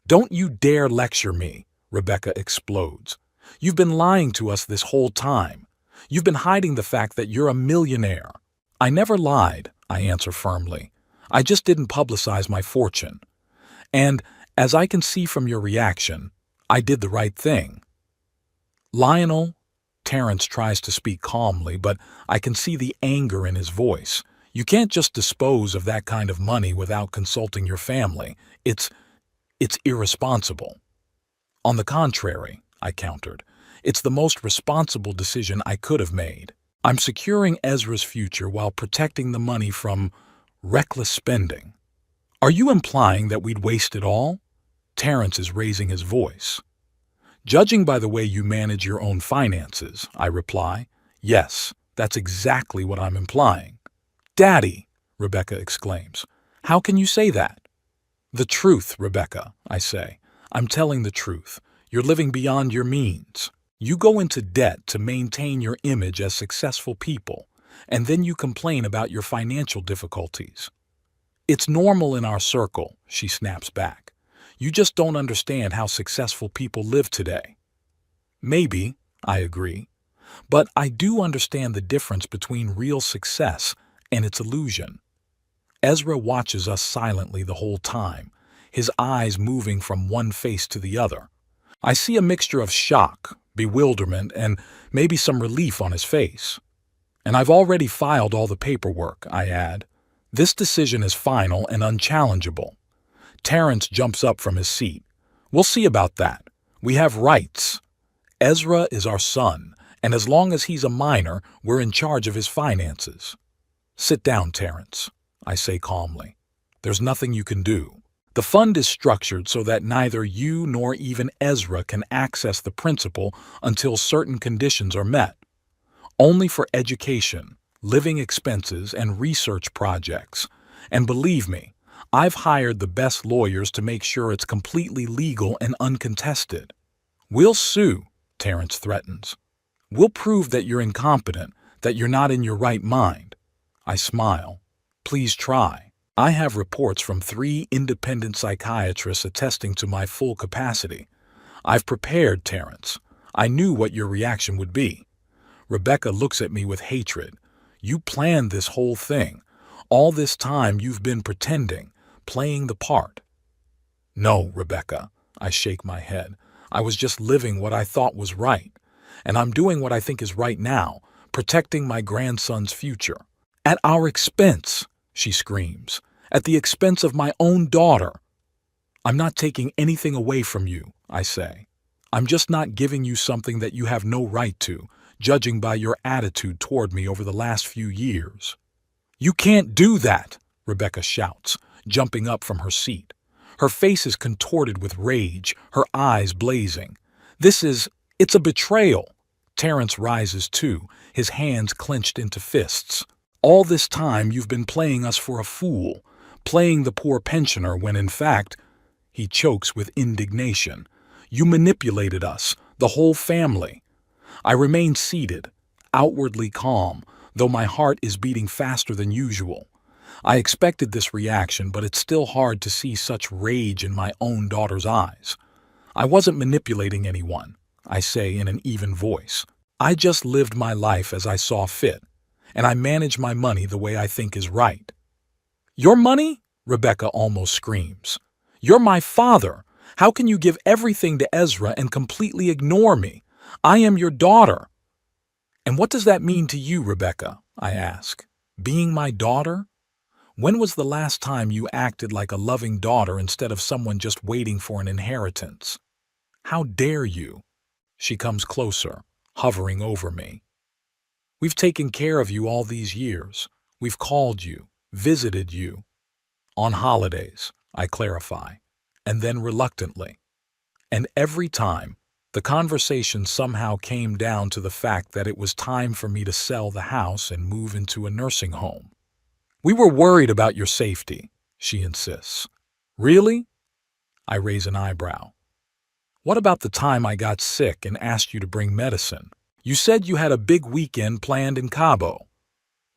Don't you dare lecture me, Rebecca explodes. You've been lying to us this whole time. You've been hiding the fact that you're a millionaire. I never lied, I answer firmly. I just didn't publicize my fortune. And, as I can see from your reaction, I did the right thing. Lionel, Terrence tries to speak calmly, but I can see the anger in his voice. You can't just dispose of that kind of money without consulting your family. It's irresponsible. On the contrary, I countered, it's the most responsible decision I could have made. I'm securing Ezra's future while protecting the money from reckless spending. Are you implying that we'd waste it all? Terrence is raising his voice. Judging by the way you manage your own finances, I reply, yes, that's exactly what I'm implying. Daddy, Rebecca exclaims, How can you say that? The truth, Rebecca, I say. I'm telling the truth. You're living beyond your means. You go into debt to maintain your image as successful people, and then you complain about your financial difficulties. It's normal in our circle, she snaps back. You just don't understand how successful people live today. Maybe, I agree, but I do understand the difference between real success and its illusion. Ezra watches us silently the whole time, his eyes moving from one face to the other. I see a mixture of shock, bewilderment, and maybe some relief on his face. And I've already filed all the paperwork, I add. This decision is final and unchallengeable. Terrence jumps up from his seat. We'll see about that. We have rights. Ezra is our son, and as long as he's a minor, we're in charge of his finances. Sit down, Terrence, I say calmly. There's nothing you can do. The fund is structured so that neither you nor even Ezra can access the principal until certain conditions are met. Only for education, living expenses, and research projects. And believe me, I've hired the best lawyers to make sure it's completely legal and uncontested. We'll sue, Terrence threatens. We'll prove that you're incompetent, that you're not in your right mind. I smile. Please try. I have reports from 3 independent psychiatrists attesting to my full capacity. I've prepared, Terrence. I knew what your reaction would be. Rebecca looks at me with hatred. You planned this whole thing. All this time you've been pretending, playing the part. No, Rebecca, I shake my head. I was just living what I thought was right. And I'm doing what I think is right now, protecting my grandson's future. At our expense, she screams. At the expense of my own daughter. I'm not taking anything away from you, I say. I'm just not giving you something that you have no right to, judging by your attitude toward me over the last few years. You can't do that, Rebecca shouts, jumping up from her seat. Her face is contorted with rage, her eyes blazing. It's a betrayal. Terrence rises too, his hands clenched into fists. All this time you've been playing us for a fool, playing the poor pensioner when in fact, he chokes with indignation. You manipulated us, the whole family. I remain seated, outwardly calm, though my heart is beating faster than usual. I expected this reaction, but it's still hard to see such rage in my own daughter's eyes. I wasn't manipulating anyone, I say in an even voice. I just lived my life as I saw fit, and I manage my money the way I think is right. Your money? Rebecca almost screams. You're my father. How can you give everything to Ezra and completely ignore me? I am your daughter. And what does that mean to you, Rebecca? I ask. Being my daughter? When was the last time you acted like a loving daughter instead of someone just waiting for an inheritance? How dare you? She comes closer, hovering over me. We've taken care of you all these years. We've called you, visited you. On holidays, I clarify, and then reluctantly. And every time, the conversation somehow came down to the fact that it was time for me to sell the house and move into a nursing home. We were worried about your safety, she insists. Really? I raise an eyebrow. What about the time I got sick and asked you to bring medicine? You said you had a big weekend planned in Cabo.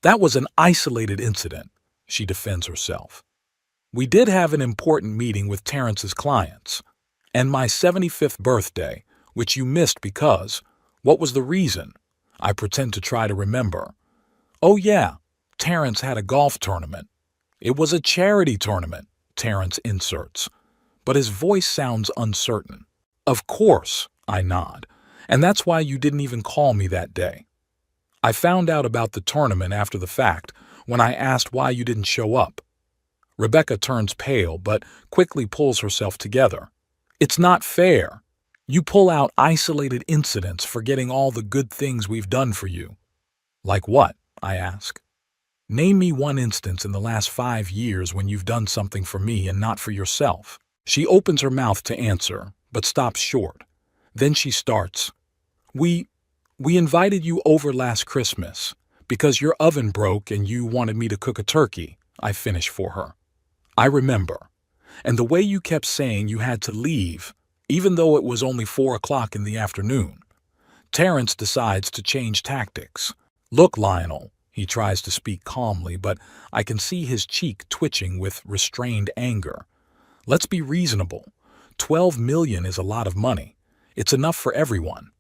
That was an isolated incident, she defends herself. We did have an important meeting with Terrence's clients, and my 75th birthday, which you missed because, what was the reason? I pretend to try to remember. Oh yeah, Terrence had a golf tournament. It was a charity tournament, Terrence inserts, but his voice sounds uncertain. Of course, I nod, and that's why you didn't even call me that day. I found out about the tournament after the fact when I asked why you didn't show up. Rebecca turns pale but quickly pulls herself together. It's not fair. You pull out isolated incidents forgetting all the good things we've done for you. Like what? I ask. Name me one instance in the last 5 years when you've done something for me and not for yourself. She opens her mouth to answer, but stops short. Then she starts. We invited you over last Christmas because your oven broke and you wanted me to cook a turkey, I finish for her. I remember. And the way you kept saying you had to leave, even though it was only 4 o'clock in the afternoon. Terrence decides to change tactics. Look, Lionel, he tries to speak calmly, but I can see his cheek twitching with restrained anger. Let's be reasonable. 12 million is a lot of money. It's enough for everyone.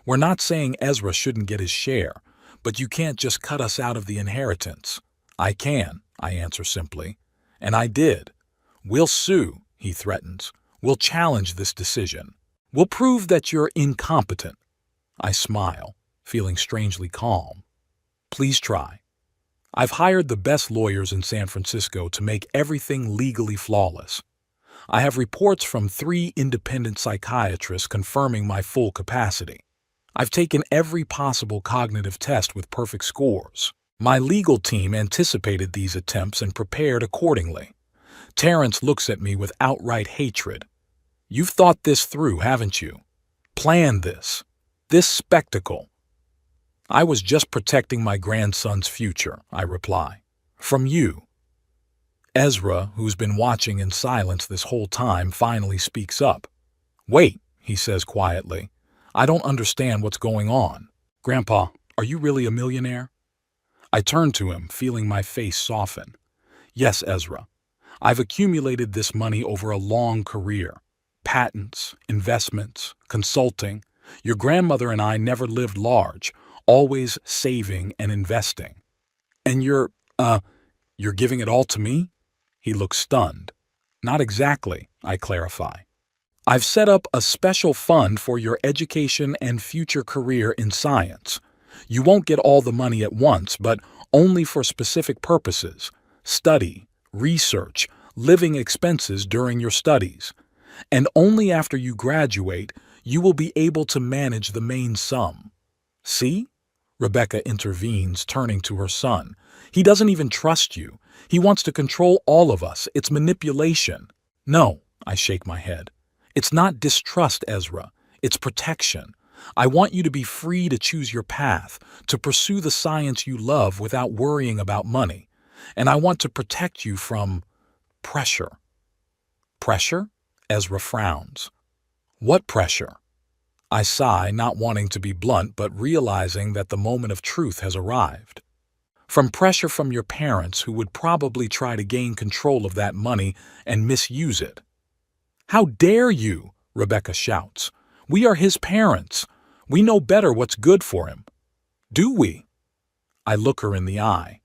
We're not saying Ezra shouldn't get his share, but you can't just cut us out of the inheritance. I can, I answer simply. And I did. We'll sue, he threatens. We'll challenge this decision. We'll prove that you're incompetent. I smile, feeling strangely calm. Please try. I've hired the best lawyers in San Francisco to make everything legally flawless. I have reports from 3 independent psychiatrists confirming my full capacity. I've taken every possible cognitive test with perfect scores. My legal team anticipated these attempts and prepared accordingly. Terrence looks at me with outright hatred. You've thought this through, haven't you? Planned this. This spectacle. I was just protecting my grandson's future, I reply. From you. Ezra, who's been watching in silence this whole time, finally speaks up. Wait, he says quietly. I don't understand what's going on. Grandpa, are you really a millionaire? I turn to him, feeling my face soften. Yes, Ezra. I've accumulated this money over a long career. Patents, investments, consulting. Your grandmother and I never lived large, always saving and investing. And you're giving it all to me? He looks stunned. Not exactly, I clarify. I've set up a special fund for your education and future career in science. You won't get all the money at once, but only for specific purposes. Study, research, living expenses during your studies. And only after you graduate, you will be able to manage the main sum. See? Rebecca intervenes, turning to her son. He doesn't even trust you. He wants to control all of us. It's manipulation. No, I shake my head. It's not distrust, Ezra. It's protection. I want you to be free to choose your path, to pursue the science you love without worrying about money. And I want to protect you from pressure. Pressure? Ezra frowns. What pressure? I sigh, not wanting to be blunt, but realizing that the moment of truth has arrived. From pressure from your parents who would probably try to gain control of that money and misuse it. How dare you? Rebecca shouts. We are his parents. We know better what's good for him. Do we? I look her in the eye.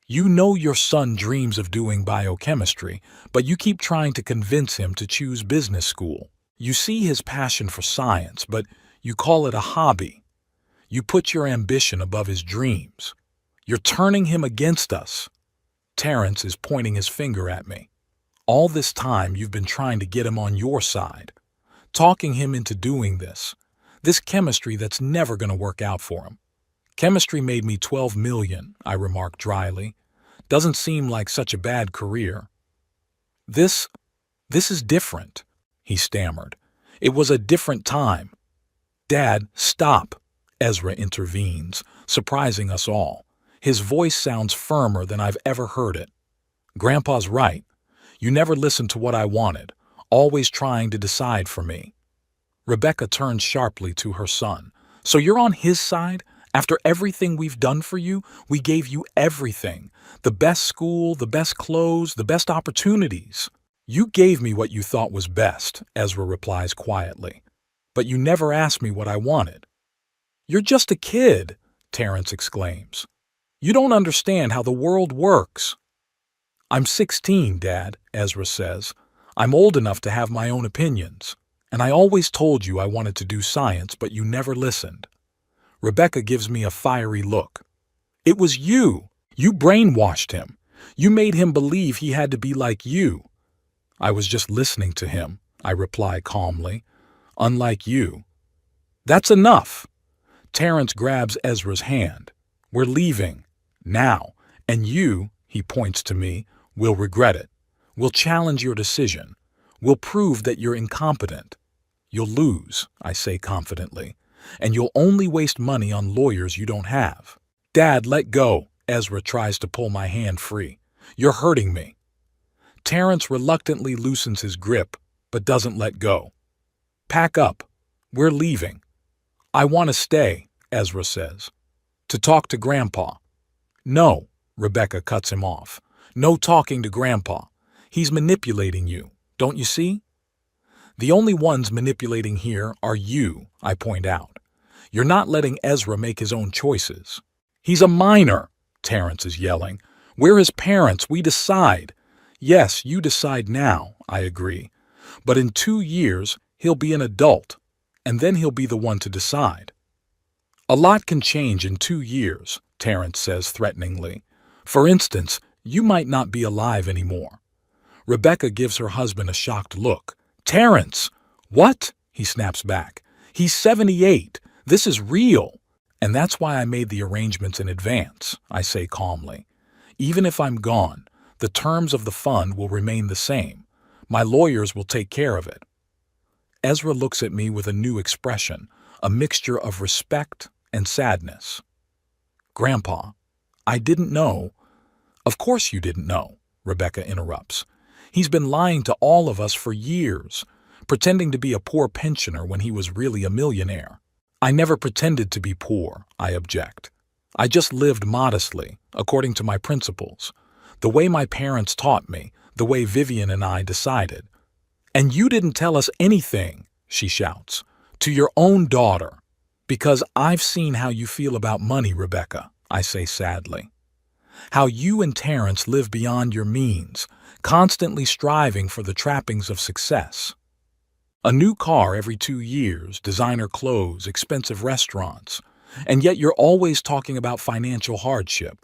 You know your son dreams of doing biochemistry, but you keep trying to convince him to choose business school. You see his passion for science, but you call it a hobby. You put your ambition above his dreams. You're turning him against us. Terrence is pointing his finger at me. All this time you've been trying to get him on your side, talking him into doing this chemistry that's never going to work out for him. Chemistry made me 12 million, I remarked dryly. Doesn't seem like such a bad career. This is different, he stammered. It was a different time. Dad, stop, Ezra intervenes, surprising us all. His voice sounds firmer than I've ever heard it. Grandpa's right. You never listened to what I wanted, always trying to decide for me. Rebecca turned sharply to her son. So you're on his side? After everything we've done for you, we gave you everything. The best school, the best clothes, the best opportunities. You gave me what you thought was best, Ezra replies quietly. But you never asked me what I wanted. You're just a kid, Terrence exclaims. You don't understand how the world works. I'm 16, Dad, Ezra says. I'm old enough to have my own opinions. And I always told you I wanted to do science, but you never listened. Rebecca gives me a fiery look. It was you. You brainwashed him. You made him believe he had to be like you. I was just listening to him, I reply calmly. Unlike you. That's enough. Terrence grabs Ezra's hand. We're leaving. Now. And you, he points to me, will regret it. We'll challenge your decision. We'll prove that you're incompetent. You'll lose, I say confidently. And you'll only waste money on lawyers you don't have. Dad, let go. Ezra tries to pull my hand free. You're hurting me. Terrence reluctantly loosens his grip, but doesn't let go. Pack up. We're leaving. I want to stay, Ezra says. To talk to Grandpa. No, Rebecca cuts him off. No talking to Grandpa. He's manipulating you, don't you see? The only ones manipulating here are you, I point out. You're not letting Ezra make his own choices. He's a minor, Terrence is yelling. We're his parents, we decide. Yes, you decide now, I agree. But in 2 years, he'll be an adult, and then he'll be the one to decide. A lot can change in 2 years, Terrence says threateningly. For instance, you might not be alive anymore. Rebecca gives her husband a shocked look. Terrence! What? He snaps back. He's 78. This is real. And that's why I made the arrangements in advance, I say calmly. Even if I'm gone, the terms of the fund will remain the same. My lawyers will take care of it. Ezra looks at me with a new expression, a mixture of respect and sadness. Grandpa, I didn't know. Of course you didn't know, Rebecca interrupts. He's been lying to all of us for years, pretending to be a poor pensioner when he was really a millionaire. I never pretended to be poor, I object. I just lived modestly, according to my principles, the way my parents taught me, the way Vivian and I decided. And you didn't tell us anything, she shouts, to your own daughter. Because I've seen how you feel about money, Rebecca, I say sadly. How you and Terrence live beyond your means, constantly striving for the trappings of success. A new car every 2 years, designer clothes, expensive restaurants, and yet you're always talking about financial hardship.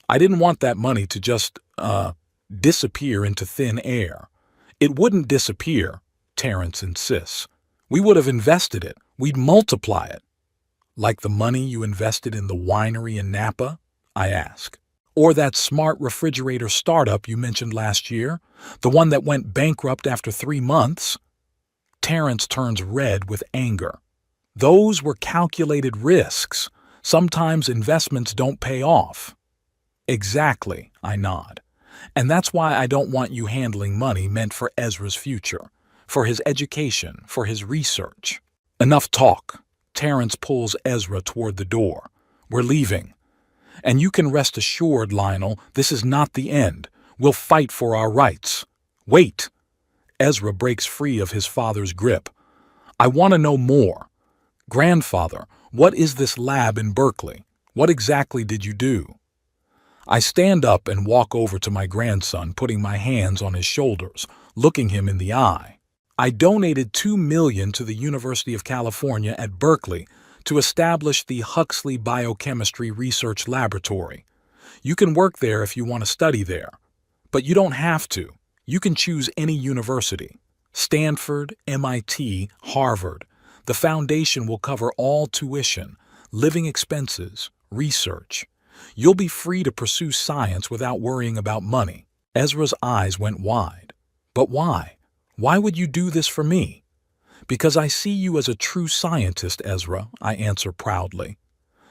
I didn't want that money to just, disappear into thin air. It wouldn't disappear, Terrence insists. We would have invested it. We'd multiply it. Like the money you invested in the winery in Napa? I ask. Or that smart refrigerator startup you mentioned last year, the one that went bankrupt after 3 months? Terrence turns red with anger. Those were calculated risks. Sometimes investments don't pay off. Exactly, I nod. And that's why I don't want you handling money meant for Ezra's future, for his education, for his research. Enough talk. Terrence pulls Ezra toward the door. We're leaving. And you can rest assured, Lionel, this is not the end. We'll fight for our rights. Wait. Ezra breaks free of his father's grip. I want to know more. Grandfather, what is this lab in Berkeley? What exactly did you do? I stand up and walk over to my grandson, putting my hands on his shoulders, looking him in the eye. I donated $2 million to the University of California at Berkeley to establish the Huxley Biochemistry Research Laboratory. You can work there if you want to study there. But you don't have to. You can choose any university. Stanford, MIT, Harvard. The foundation will cover all tuition, living expenses, research. You'll be free to pursue science without worrying about money. Ezra's eyes went wide. But why? Why would you do this for me? Because I see you as a true scientist, Ezra, I answer proudly.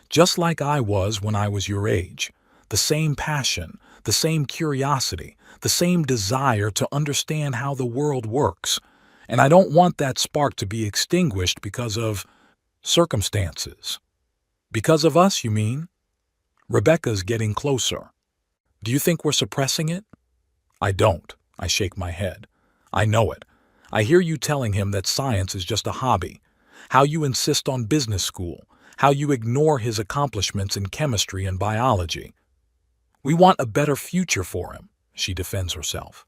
Just like I was when I was your age. The same passion, the same curiosity, the same desire to understand how the world works. And I don't want that spark to be extinguished because of circumstances. Because of us, you mean? Rebecca's getting closer. Do you think we're suppressing it? I don't. I shake my head. I know it. I hear you telling him that science is just a hobby, how you insist on business school, how you ignore his accomplishments in chemistry and biology. We want a better future for him, she defends herself.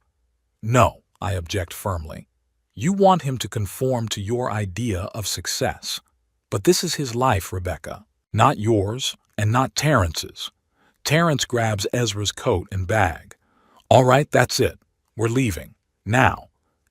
No, I object firmly. You want him to conform to your idea of success. But this is his life, Rebecca, not yours and not Terrence's. Terrence grabs Ezra's coat and bag. All right, that's it. We're leaving. Now.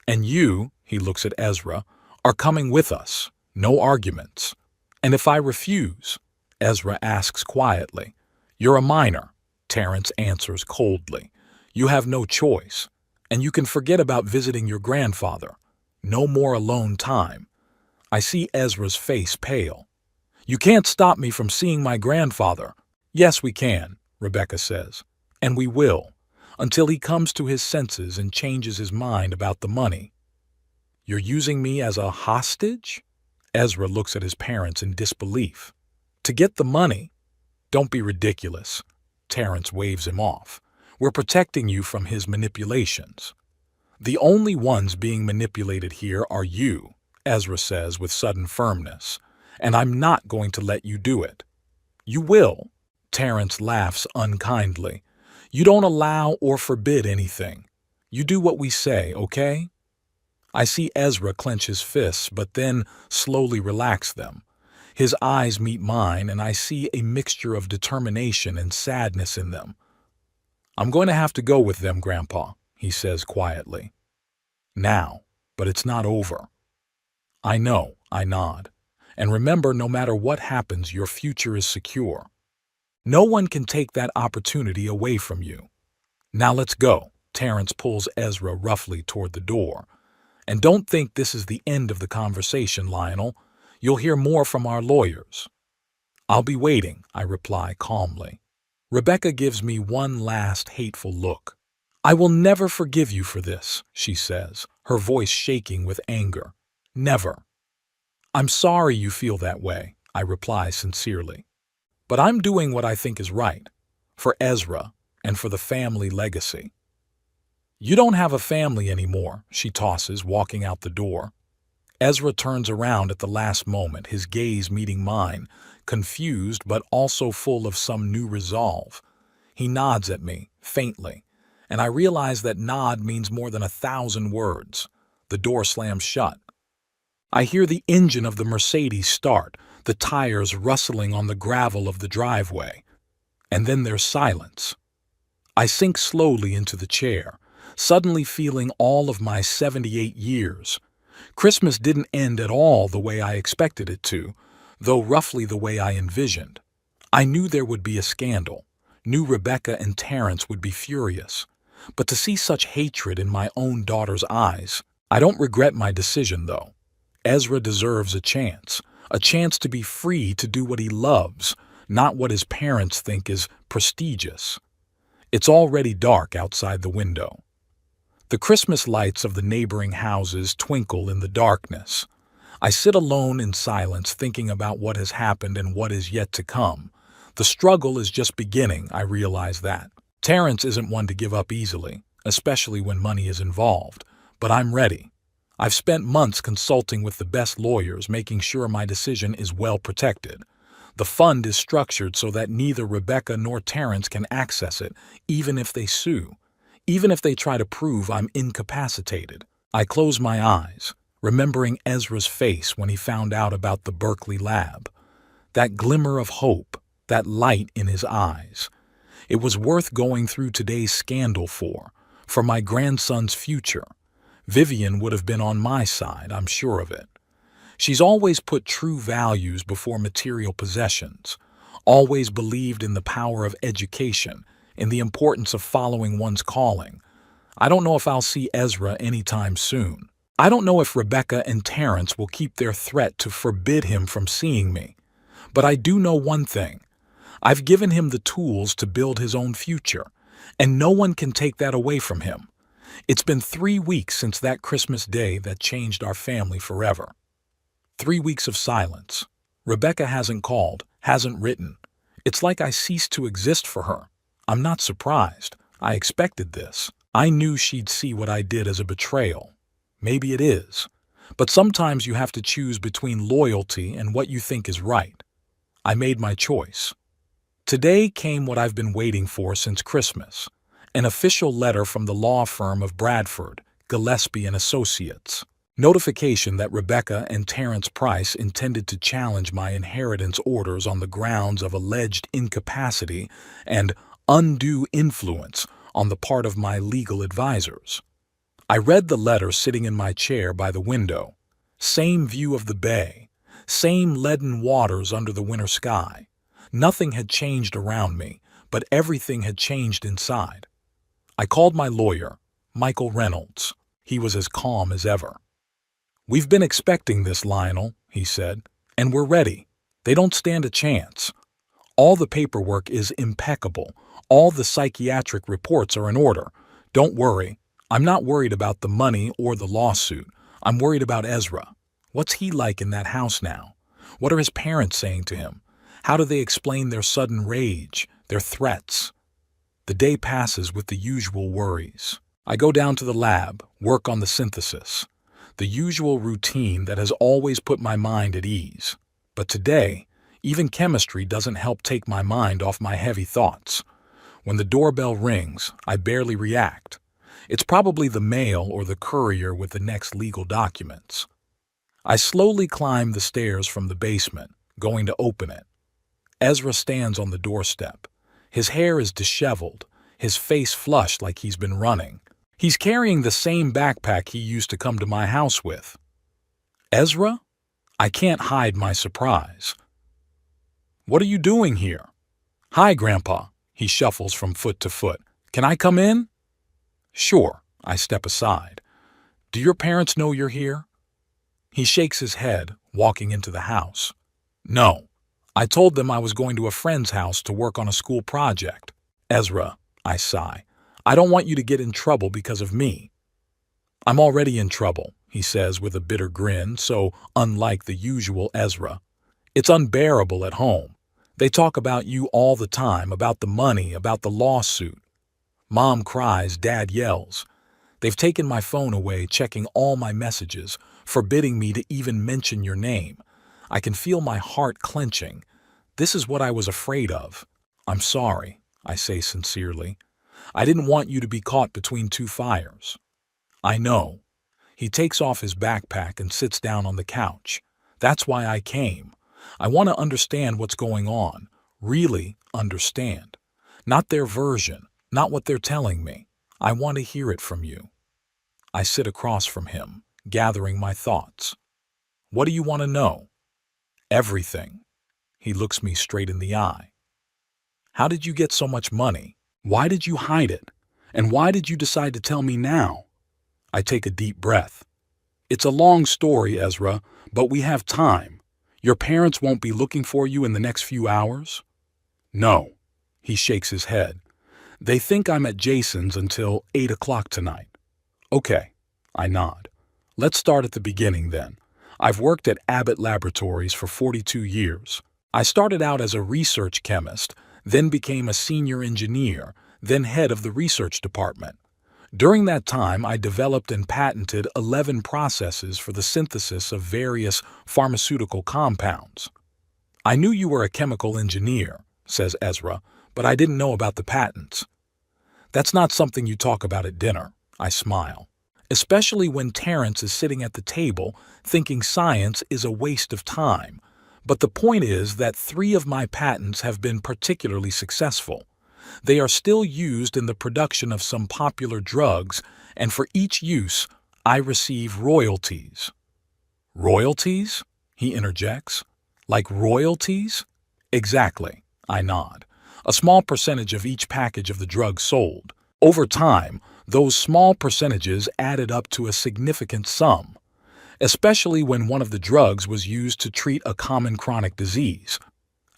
And you, he looks at Ezra, are coming with us. No arguments. And if I refuse, Ezra asks quietly. You're a minor, Terrence answers coldly. You have no choice. And you can forget about visiting your grandfather. No more alone time. I see Ezra's face pale. You can't stop me from seeing my grandfather. Yes, we can, Rebecca says. And we will. until he comes to his senses and changes his mind about the money. You're using me as a hostage? Ezra looks at his parents in disbelief. To get the money? Don't be ridiculous. Terrence waves him off. We're protecting you from his manipulations. The only ones being manipulated here are you, Ezra says with sudden firmness, and I'm not going to let you do it. You will. Terrence laughs unkindly. You don't allow or forbid anything. You do what we say, okay? I see Ezra clench his fists, but then slowly relax them. His eyes meet mine, and I see a mixture of determination and sadness in them. I'm going to have to go with them, Grandpa, he says quietly. Now, but it's not over. I know, I nod. And remember, no matter what happens, your future is secure. No one can take that opportunity away from you. Now let's go. Terrence pulls Ezra roughly toward the door. And don't think this is the end of the conversation, Lionel. You'll hear more from our lawyers. I'll be waiting, I reply calmly. Rebecca gives me one last hateful look. I will never forgive you for this, she says, her voice shaking with anger. Never. I'm sorry you feel that way, I reply sincerely. But I'm doing what I think is right, for Ezra and for the family legacy. You don't have a family anymore, she tosses, walking out the door. Ezra turns around at the last moment, his gaze meeting mine, confused but also full of some new resolve. He nods at me, faintly, and I realize that nod means more than 1,000 words. The door slams shut. I hear the engine of the Mercedes start, the tires rustling on the gravel of the driveway. And then there's silence. I sink slowly into the chair, suddenly feeling all of my 78 years. Christmas didn't end at all the way I expected it to, though roughly the way I envisioned. I knew there would be a scandal, knew Rebecca and Terrence would be furious. But to see such hatred in my own daughter's eyes, I don't regret my decision, though. Ezra deserves a chance to be free to do what he loves, not what his parents think is prestigious. It's already dark outside the window. The Christmas lights of the neighboring houses twinkle in the darkness. I sit alone in silence, thinking about what has happened and what is yet to come. The struggle is just beginning, I realize that. Terrence isn't one to give up easily, especially when money is involved, but I'm ready. I've spent months consulting with the best lawyers, making sure my decision is well protected. The fund is structured so that neither Rebecca nor Terrence can access it, even if they sue. Even if they try to prove I'm incapacitated. I close my eyes, remembering Ezra's face when he found out about the Berkeley lab. That glimmer of hope, that light in his eyes. It was worth going through today's scandal for my grandson's future. Vivian would have been on my side, I'm sure of it. She's always put true values before material possessions, always believed in the power of education, in the importance of following one's calling. I don't know if I'll see Ezra anytime soon. I don't know if Rebecca and Terrence will keep their threat to forbid him from seeing me. But I do know one thing. I've given him the tools to build his own future, and no one can take that away from him. It's been 3 weeks since that Christmas day that changed our family forever. 3 weeks of silence. Rebecca hasn't called, hasn't written. It's like I ceased to exist for her. I'm not surprised. I expected this. I knew she'd see what I did as a betrayal. Maybe it is. But sometimes you have to choose between loyalty and what you think is right. I made my choice. Today came what I've been waiting for since Christmas. An official letter from the law firm of Bradford, Gillespie and Associates. Notification that Rebecca and Terrence Price intended to challenge my inheritance orders on the grounds of alleged incapacity and undue influence on the part of my legal advisors. I read the letter sitting in my chair by the window. Same view of the bay, same leaden waters under the winter sky. Nothing had changed around me, but everything had changed inside. I called my lawyer, Michael Reynolds. He was as calm as ever. "We've been expecting this, Lionel," he said, "and we're ready. They don't stand a chance. All the paperwork is impeccable. All the psychiatric reports are in order. Don't worry. I'm not worried about the money or the lawsuit. I'm worried about Ezra. What's he like in that house now? What are his parents saying to him? How do they explain their sudden rage, their threats? The day passes with the usual worries. I go down to the lab, work on the synthesis. The usual routine that has always put my mind at ease. But today, even chemistry doesn't help take my mind off my heavy thoughts. When the doorbell rings, I barely react. It's probably the mail or the courier with the next legal documents. I slowly climb the stairs from the basement, going to open it. Ezra stands on the doorstep. His hair is disheveled, his face flushed like he's been running. He's carrying the same backpack he used to come to my house with. Ezra? I can't hide my surprise. What are you doing here? Hi, Grandpa. He shuffles from foot to foot. Can I come in? Sure. I step aside. Do your parents know you're here? He shakes his head, walking into the house. No. I told them I was going to a friend's house to work on a school project. Ezra, I sigh. I don't want you to get in trouble because of me. I'm already in trouble, he says with a bitter grin, so unlike the usual Ezra. It's unbearable at home. They talk about you all the time, about the money, about the lawsuit. Mom cries, Dad yells. They've taken my phone away, checking all my messages, forbidding me to even mention your name. I can feel my heart clenching. This is what I was afraid of. I'm sorry, I say sincerely. I didn't want you to be caught between two fires. I know. He takes off his backpack and sits down on the couch. That's why I came. I want to understand what's going on, really understand. Not their version, not what they're telling me. I want to hear it from you. I sit across from him, gathering my thoughts. What do you want to know? Everything. He looks me straight in the eye. How did you get so much money? Why did you hide it? And why did you decide to tell me now? I take a deep breath. It's a long story, Ezra, but we have time. Your parents won't be looking for you in the next few hours? No. He shakes his head. They think I'm at Jason's until 8 o'clock tonight. Okay. I nod. Let's start at the beginning then. I've worked at Abbott Laboratories for 42 years. I started out as a research chemist, then became a senior engineer, then head of the research department. During that time, I developed and patented 11 processes for the synthesis of various pharmaceutical compounds. I knew you were a chemical engineer, says Ezra, but I didn't know about the patents. That's not something you talk about at dinner, I smile. Especially when Terrence is sitting at the table thinking science is a waste of time. But the point is that 3 of my patents have been particularly successful. They are still used in the production of some popular drugs, and for each use, I receive royalties. Royalties? He interjects. Like royalties? Exactly, I nod. A small percentage of each package of the drug sold. Over time, those small percentages added up to a significant sum, especially when one of the drugs was used to treat a common chronic disease.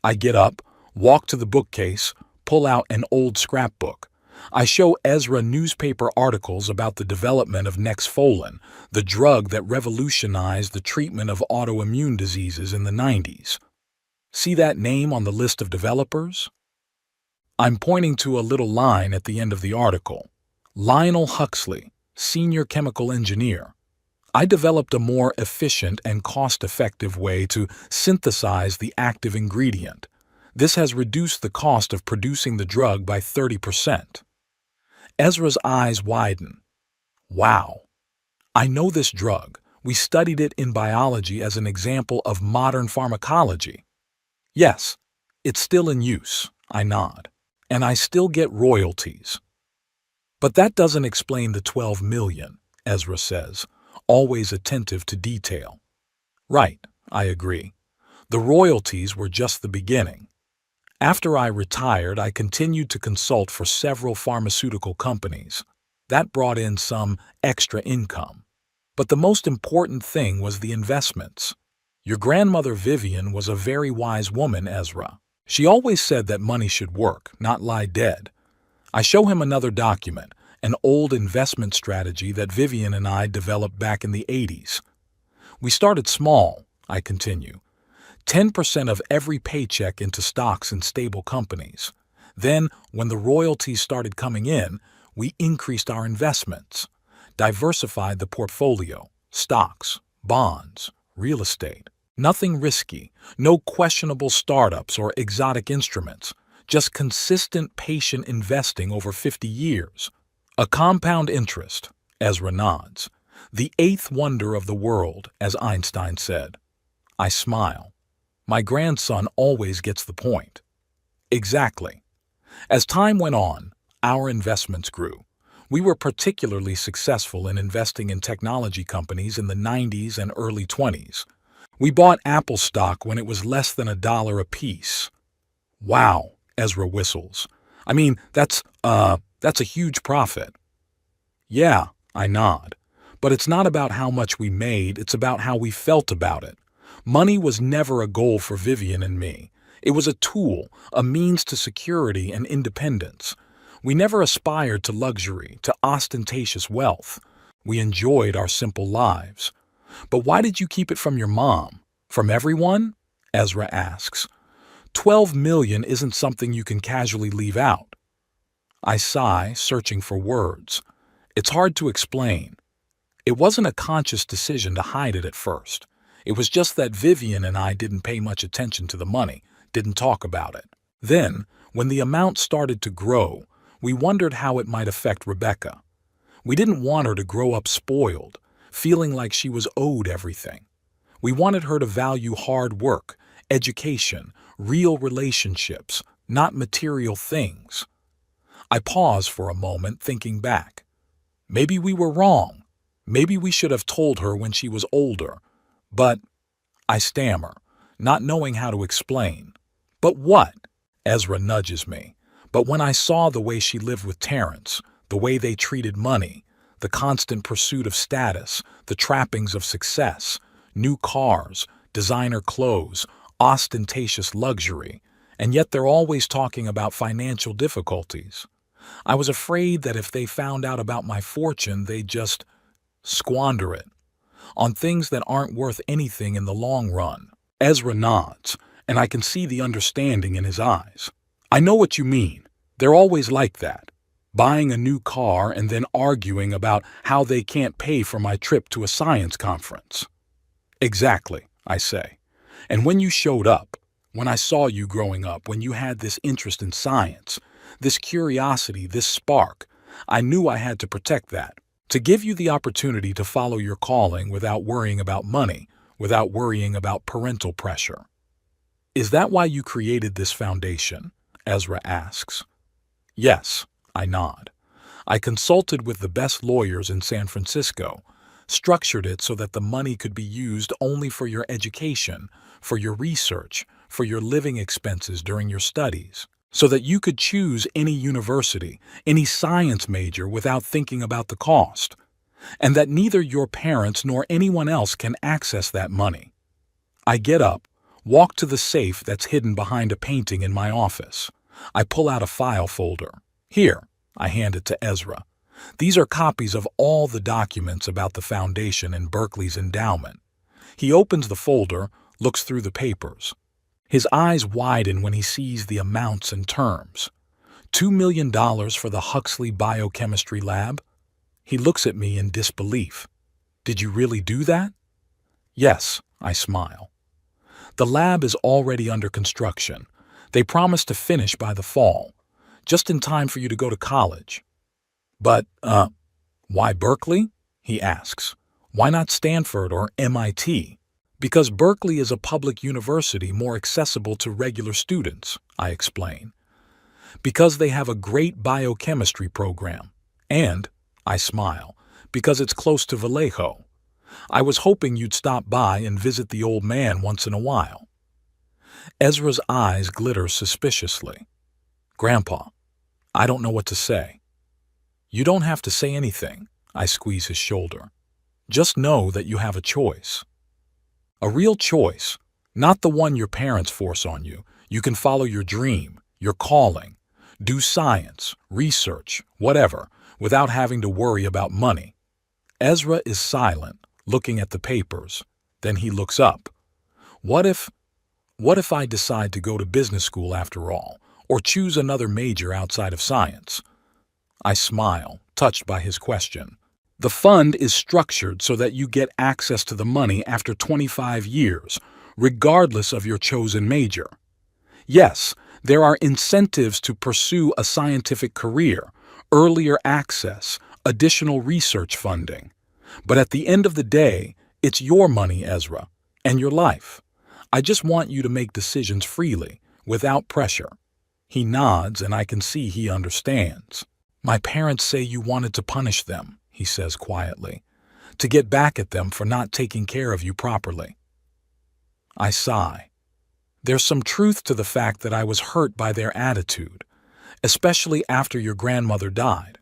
I get up, walk to the bookcase, pull out an old scrapbook. I show Ezra newspaper articles about the development of Nexfolin, the drug that revolutionized the treatment of autoimmune diseases in the 90s. See that name on the list of developers? I'm pointing to a little line at the end of the article. Lionel Huxley, senior chemical engineer. I developed a more efficient and cost-effective way to synthesize the active ingredient. This has reduced the cost of producing the drug by 30%. Ezra's eyes widen. Wow. I know this drug. We studied it in biology as an example of modern pharmacology. Yes, it's still in use, I nod. And I still get royalties. But that doesn't explain the 12 million, Ezra says, always attentive to detail. Right, I agree. The royalties were just the beginning. After I retired, I continued to consult for several pharmaceutical companies. That brought in some extra income. But the most important thing was the investments. Your grandmother Vivian was a very wise woman, Ezra. She always said that money should work, not lie dead. I show him another document, an old investment strategy that Vivian and I developed back in the 80s. We started small, I continue. 10% of every paycheck into stocks in stable companies. Then, when the royalties started coming in, we increased our investments, diversified the portfolio, stocks, bonds, real estate. Nothing risky, no questionable startups or exotic instruments, just consistent, patient investing over 50 years. A compound interest, Ezra nods. The eighth wonder of the world, as Einstein said. I smile. My grandson always gets the point. Exactly. As time went on, our investments grew. We were particularly successful in investing in technology companies in the 90s and early 20s. We bought Apple stock when it was less than $1 a piece. Wow, Ezra whistles. I mean, that's a huge profit. Yeah, I nod. But it's not about how much we made, it's about how we felt about it. Money was never a goal for Vivian and me. It was a tool, a means to security and independence. We never aspired to luxury, to ostentatious wealth. We enjoyed our simple lives. But why did you keep it from your mom? From everyone? Ezra asks. 12 million isn't something you can casually leave out. I sigh, searching for words. It's hard to explain. It wasn't a conscious decision to hide it at first. It was just that Vivian and I didn't pay much attention to the money, didn't talk about it. Then, when the amount started to grow, we wondered how it might affect Rebecca. We didn't want her to grow up spoiled, feeling like she was owed everything. We wanted her to value hard work, education, real relationships, not material things. I pause for a moment, thinking back. Maybe we were wrong. Maybe we should have told her when she was older. But I stammer, not knowing how to explain. But what? Ezra nudges me. But when I saw the way she lived with Terrence, the way they treated money, the constant pursuit of status, the trappings of success, new cars, designer clothes, ostentatious luxury, and yet they're always talking about financial difficulties. I was afraid that if they found out about my fortune, they'd just squander it on things that aren't worth anything in the long run. Ezra nods, and I can see the understanding in his eyes. I know what you mean. They're always like that. Buying a new car and then arguing about how they can't pay for my trip to a science conference. Exactly, I say. And when you showed up, when I saw you growing up, when you had this interest in science, this curiosity, this spark, I knew I had to protect that, to give you the opportunity to follow your calling without worrying about money, without worrying about parental pressure. Is that why you created this foundation? Ezra asks. Yes, I nod. I consulted with the best lawyers in San Francisco, structured it so that the money could be used only for your education, for your research, for your living expenses during your studies, so that you could choose any university, any science major without thinking about the cost, and that neither your parents nor anyone else can access that money. I get up, walk to the safe that's hidden behind a painting in my office. I pull out a file folder. Here, I hand it to Ezra. These are copies of all the documents about the foundation and Berkeley's endowment. He opens the folder, looks through the papers. His eyes widen when he sees the amounts and terms. $2 million for the Huxley Biochemistry Lab? He looks at me in disbelief. Did you really do that? Yes, I smile. The lab is already under construction. They promise to finish by the fall, just in time for you to go to college. But, why Berkeley? He asks. Why not Stanford or MIT? Because Berkeley is a public university more accessible to regular students, I explain. Because they have a great biochemistry program. And, I smile, because it's close to Vallejo. I was hoping you'd stop by and visit the old man once in a while. Ezra's eyes glitter suspiciously. Grandpa, I don't know what to say. You don't have to say anything, I squeeze his shoulder. Just know that you have a choice. A real choice, not the one your parents force on you. You can follow your dream, your calling, do science, research, whatever, without having to worry about money. Ezra is silent, looking at the papers. Then he looks up. What if, what if I decide to go to business school after all, or choose another major outside of science? I smile, touched by his question. The fund is structured so that you get access to the money after 25 years, regardless of your chosen major. Yes, there are incentives to pursue a scientific career, earlier access, additional research funding. But at the end of the day, it's your money, Ezra, and your life. I just want you to make decisions freely, without pressure. He nods, and I can see he understands. My parents say you wanted to punish them, he says quietly, to get back at them for not taking care of you properly. I sigh. There's some truth to the fact that I was hurt by their attitude, especially after your grandmother died.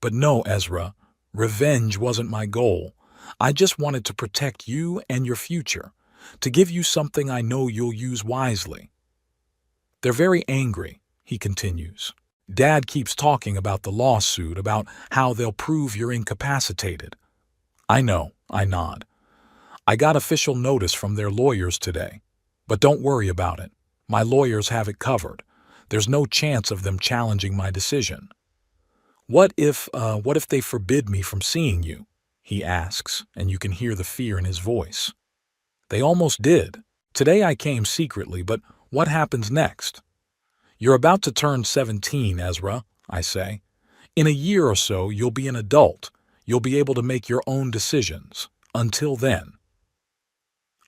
But no, Ezra, revenge wasn't my goal. I just wanted to protect you and your future, to give you something I know you'll use wisely. They're very angry, he continues. Dad keeps talking about the lawsuit, about how they'll prove you're incapacitated. I know, I nod. I got official notice from their lawyers today. But don't worry about it. My lawyers have it covered. There's no chance of them challenging my decision. What if they forbid me from seeing you? He asks, and you can hear the fear in his voice. They almost did. Today I came secretly, but what happens next? You're about to turn 17, Ezra, I say. In a year or so, you'll be an adult. You'll be able to make your own decisions. Until then.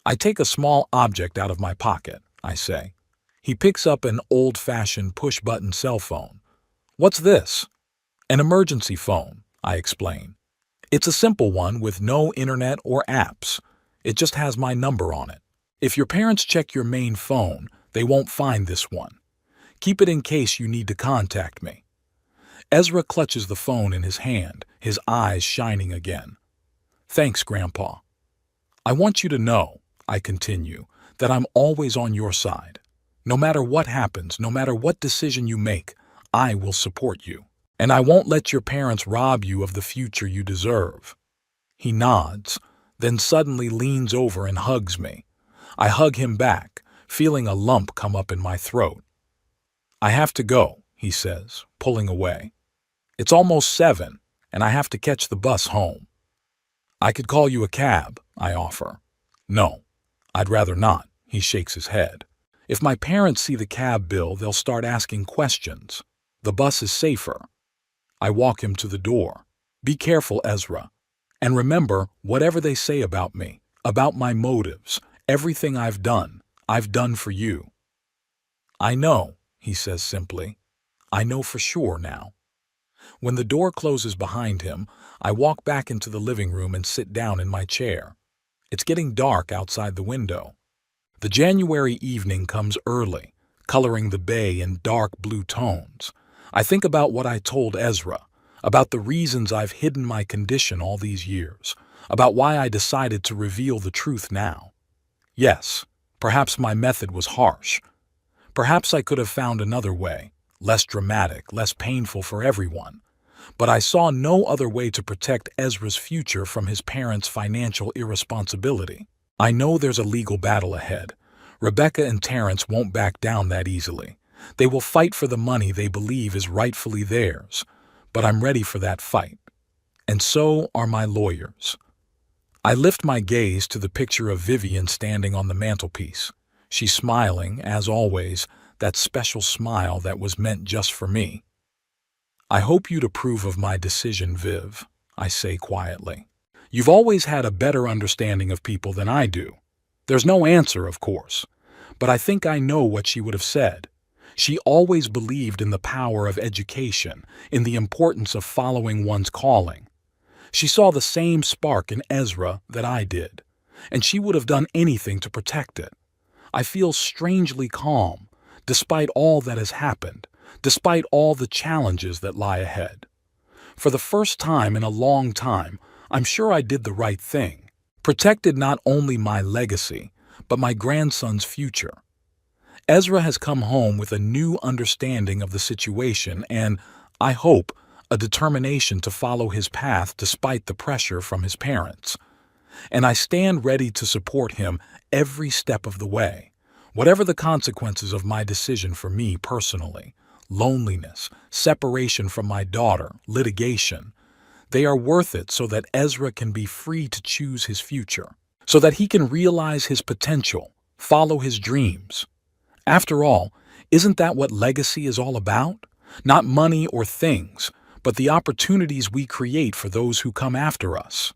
I take a small object out of my pocket, I say. He picks up an old-fashioned push-button cell phone. What's this? An emergency phone, I explain. It's a simple one with no internet or apps. It just has my number on it. If your parents check your main phone, they won't find this one. Keep it in case you need to contact me. Ezra clutches the phone in his hand, his eyes shining again. Thanks, Grandpa. I want you to know, I continue, that I'm always on your side. No matter what happens, no matter what decision you make, I will support you. And I won't let your parents rob you of the future you deserve. He nods, then suddenly leans over and hugs me. I hug him back, feeling a lump come up in my throat. I have to go, he says, pulling away. It's almost 7, and I have to catch the bus home. I could call you a cab, I offer. No, I'd rather not, he shakes his head. If my parents see the cab bill, they'll start asking questions. The bus is safer. I walk him to the door. Be careful, Ezra. And remember, whatever they say about me, about my motives, everything I've done for you. I know, he says simply. I know for sure now. When the door closes behind him, I walk back into the living room and sit down in my chair. It's getting dark outside the window. The January evening comes early, coloring the bay in dark blue tones. I think about what I told Ezra, about the reasons I've hidden my condition all these years, about why I decided to reveal the truth now. Yes, perhaps my method was harsh. Perhaps I could have found another way, less dramatic, less painful for everyone. But I saw no other way to protect Ezra's future from his parents' financial irresponsibility. I know there's a legal battle ahead. Rebecca and Terrence won't back down that easily. They will fight for the money they believe is rightfully theirs. But I'm ready for that fight. And so are my lawyers. I lift my gaze to the picture of Vivian standing on the mantelpiece. She's smiling, as always, that special smile that was meant just for me. I hope you'd approve of my decision, Viv, I say quietly. You've always had a better understanding of people than I do. There's no answer, of course, but I think I know what she would have said. She always believed in the power of education, in the importance of following one's calling. She saw the same spark in Ezra that I did, and she would have done anything to protect it. I feel strangely calm, despite all that has happened, despite all the challenges that lie ahead. For the first time in a long time, I'm sure I did the right thing, protected not only my legacy, but my grandson's future. Ezra has come home with a new understanding of the situation and, I hope, a determination to follow his path despite the pressure from his parents. And I stand ready to support him every step of the way, whatever the consequences of my decision for me personally. Loneliness, separation from my daughter, litigation. They are worth it so that Ezra can be free to choose his future, so that he can realize his potential, follow his dreams. After all, isn't that what legacy is all about? Not money or things, but the opportunities we create for those who come after us.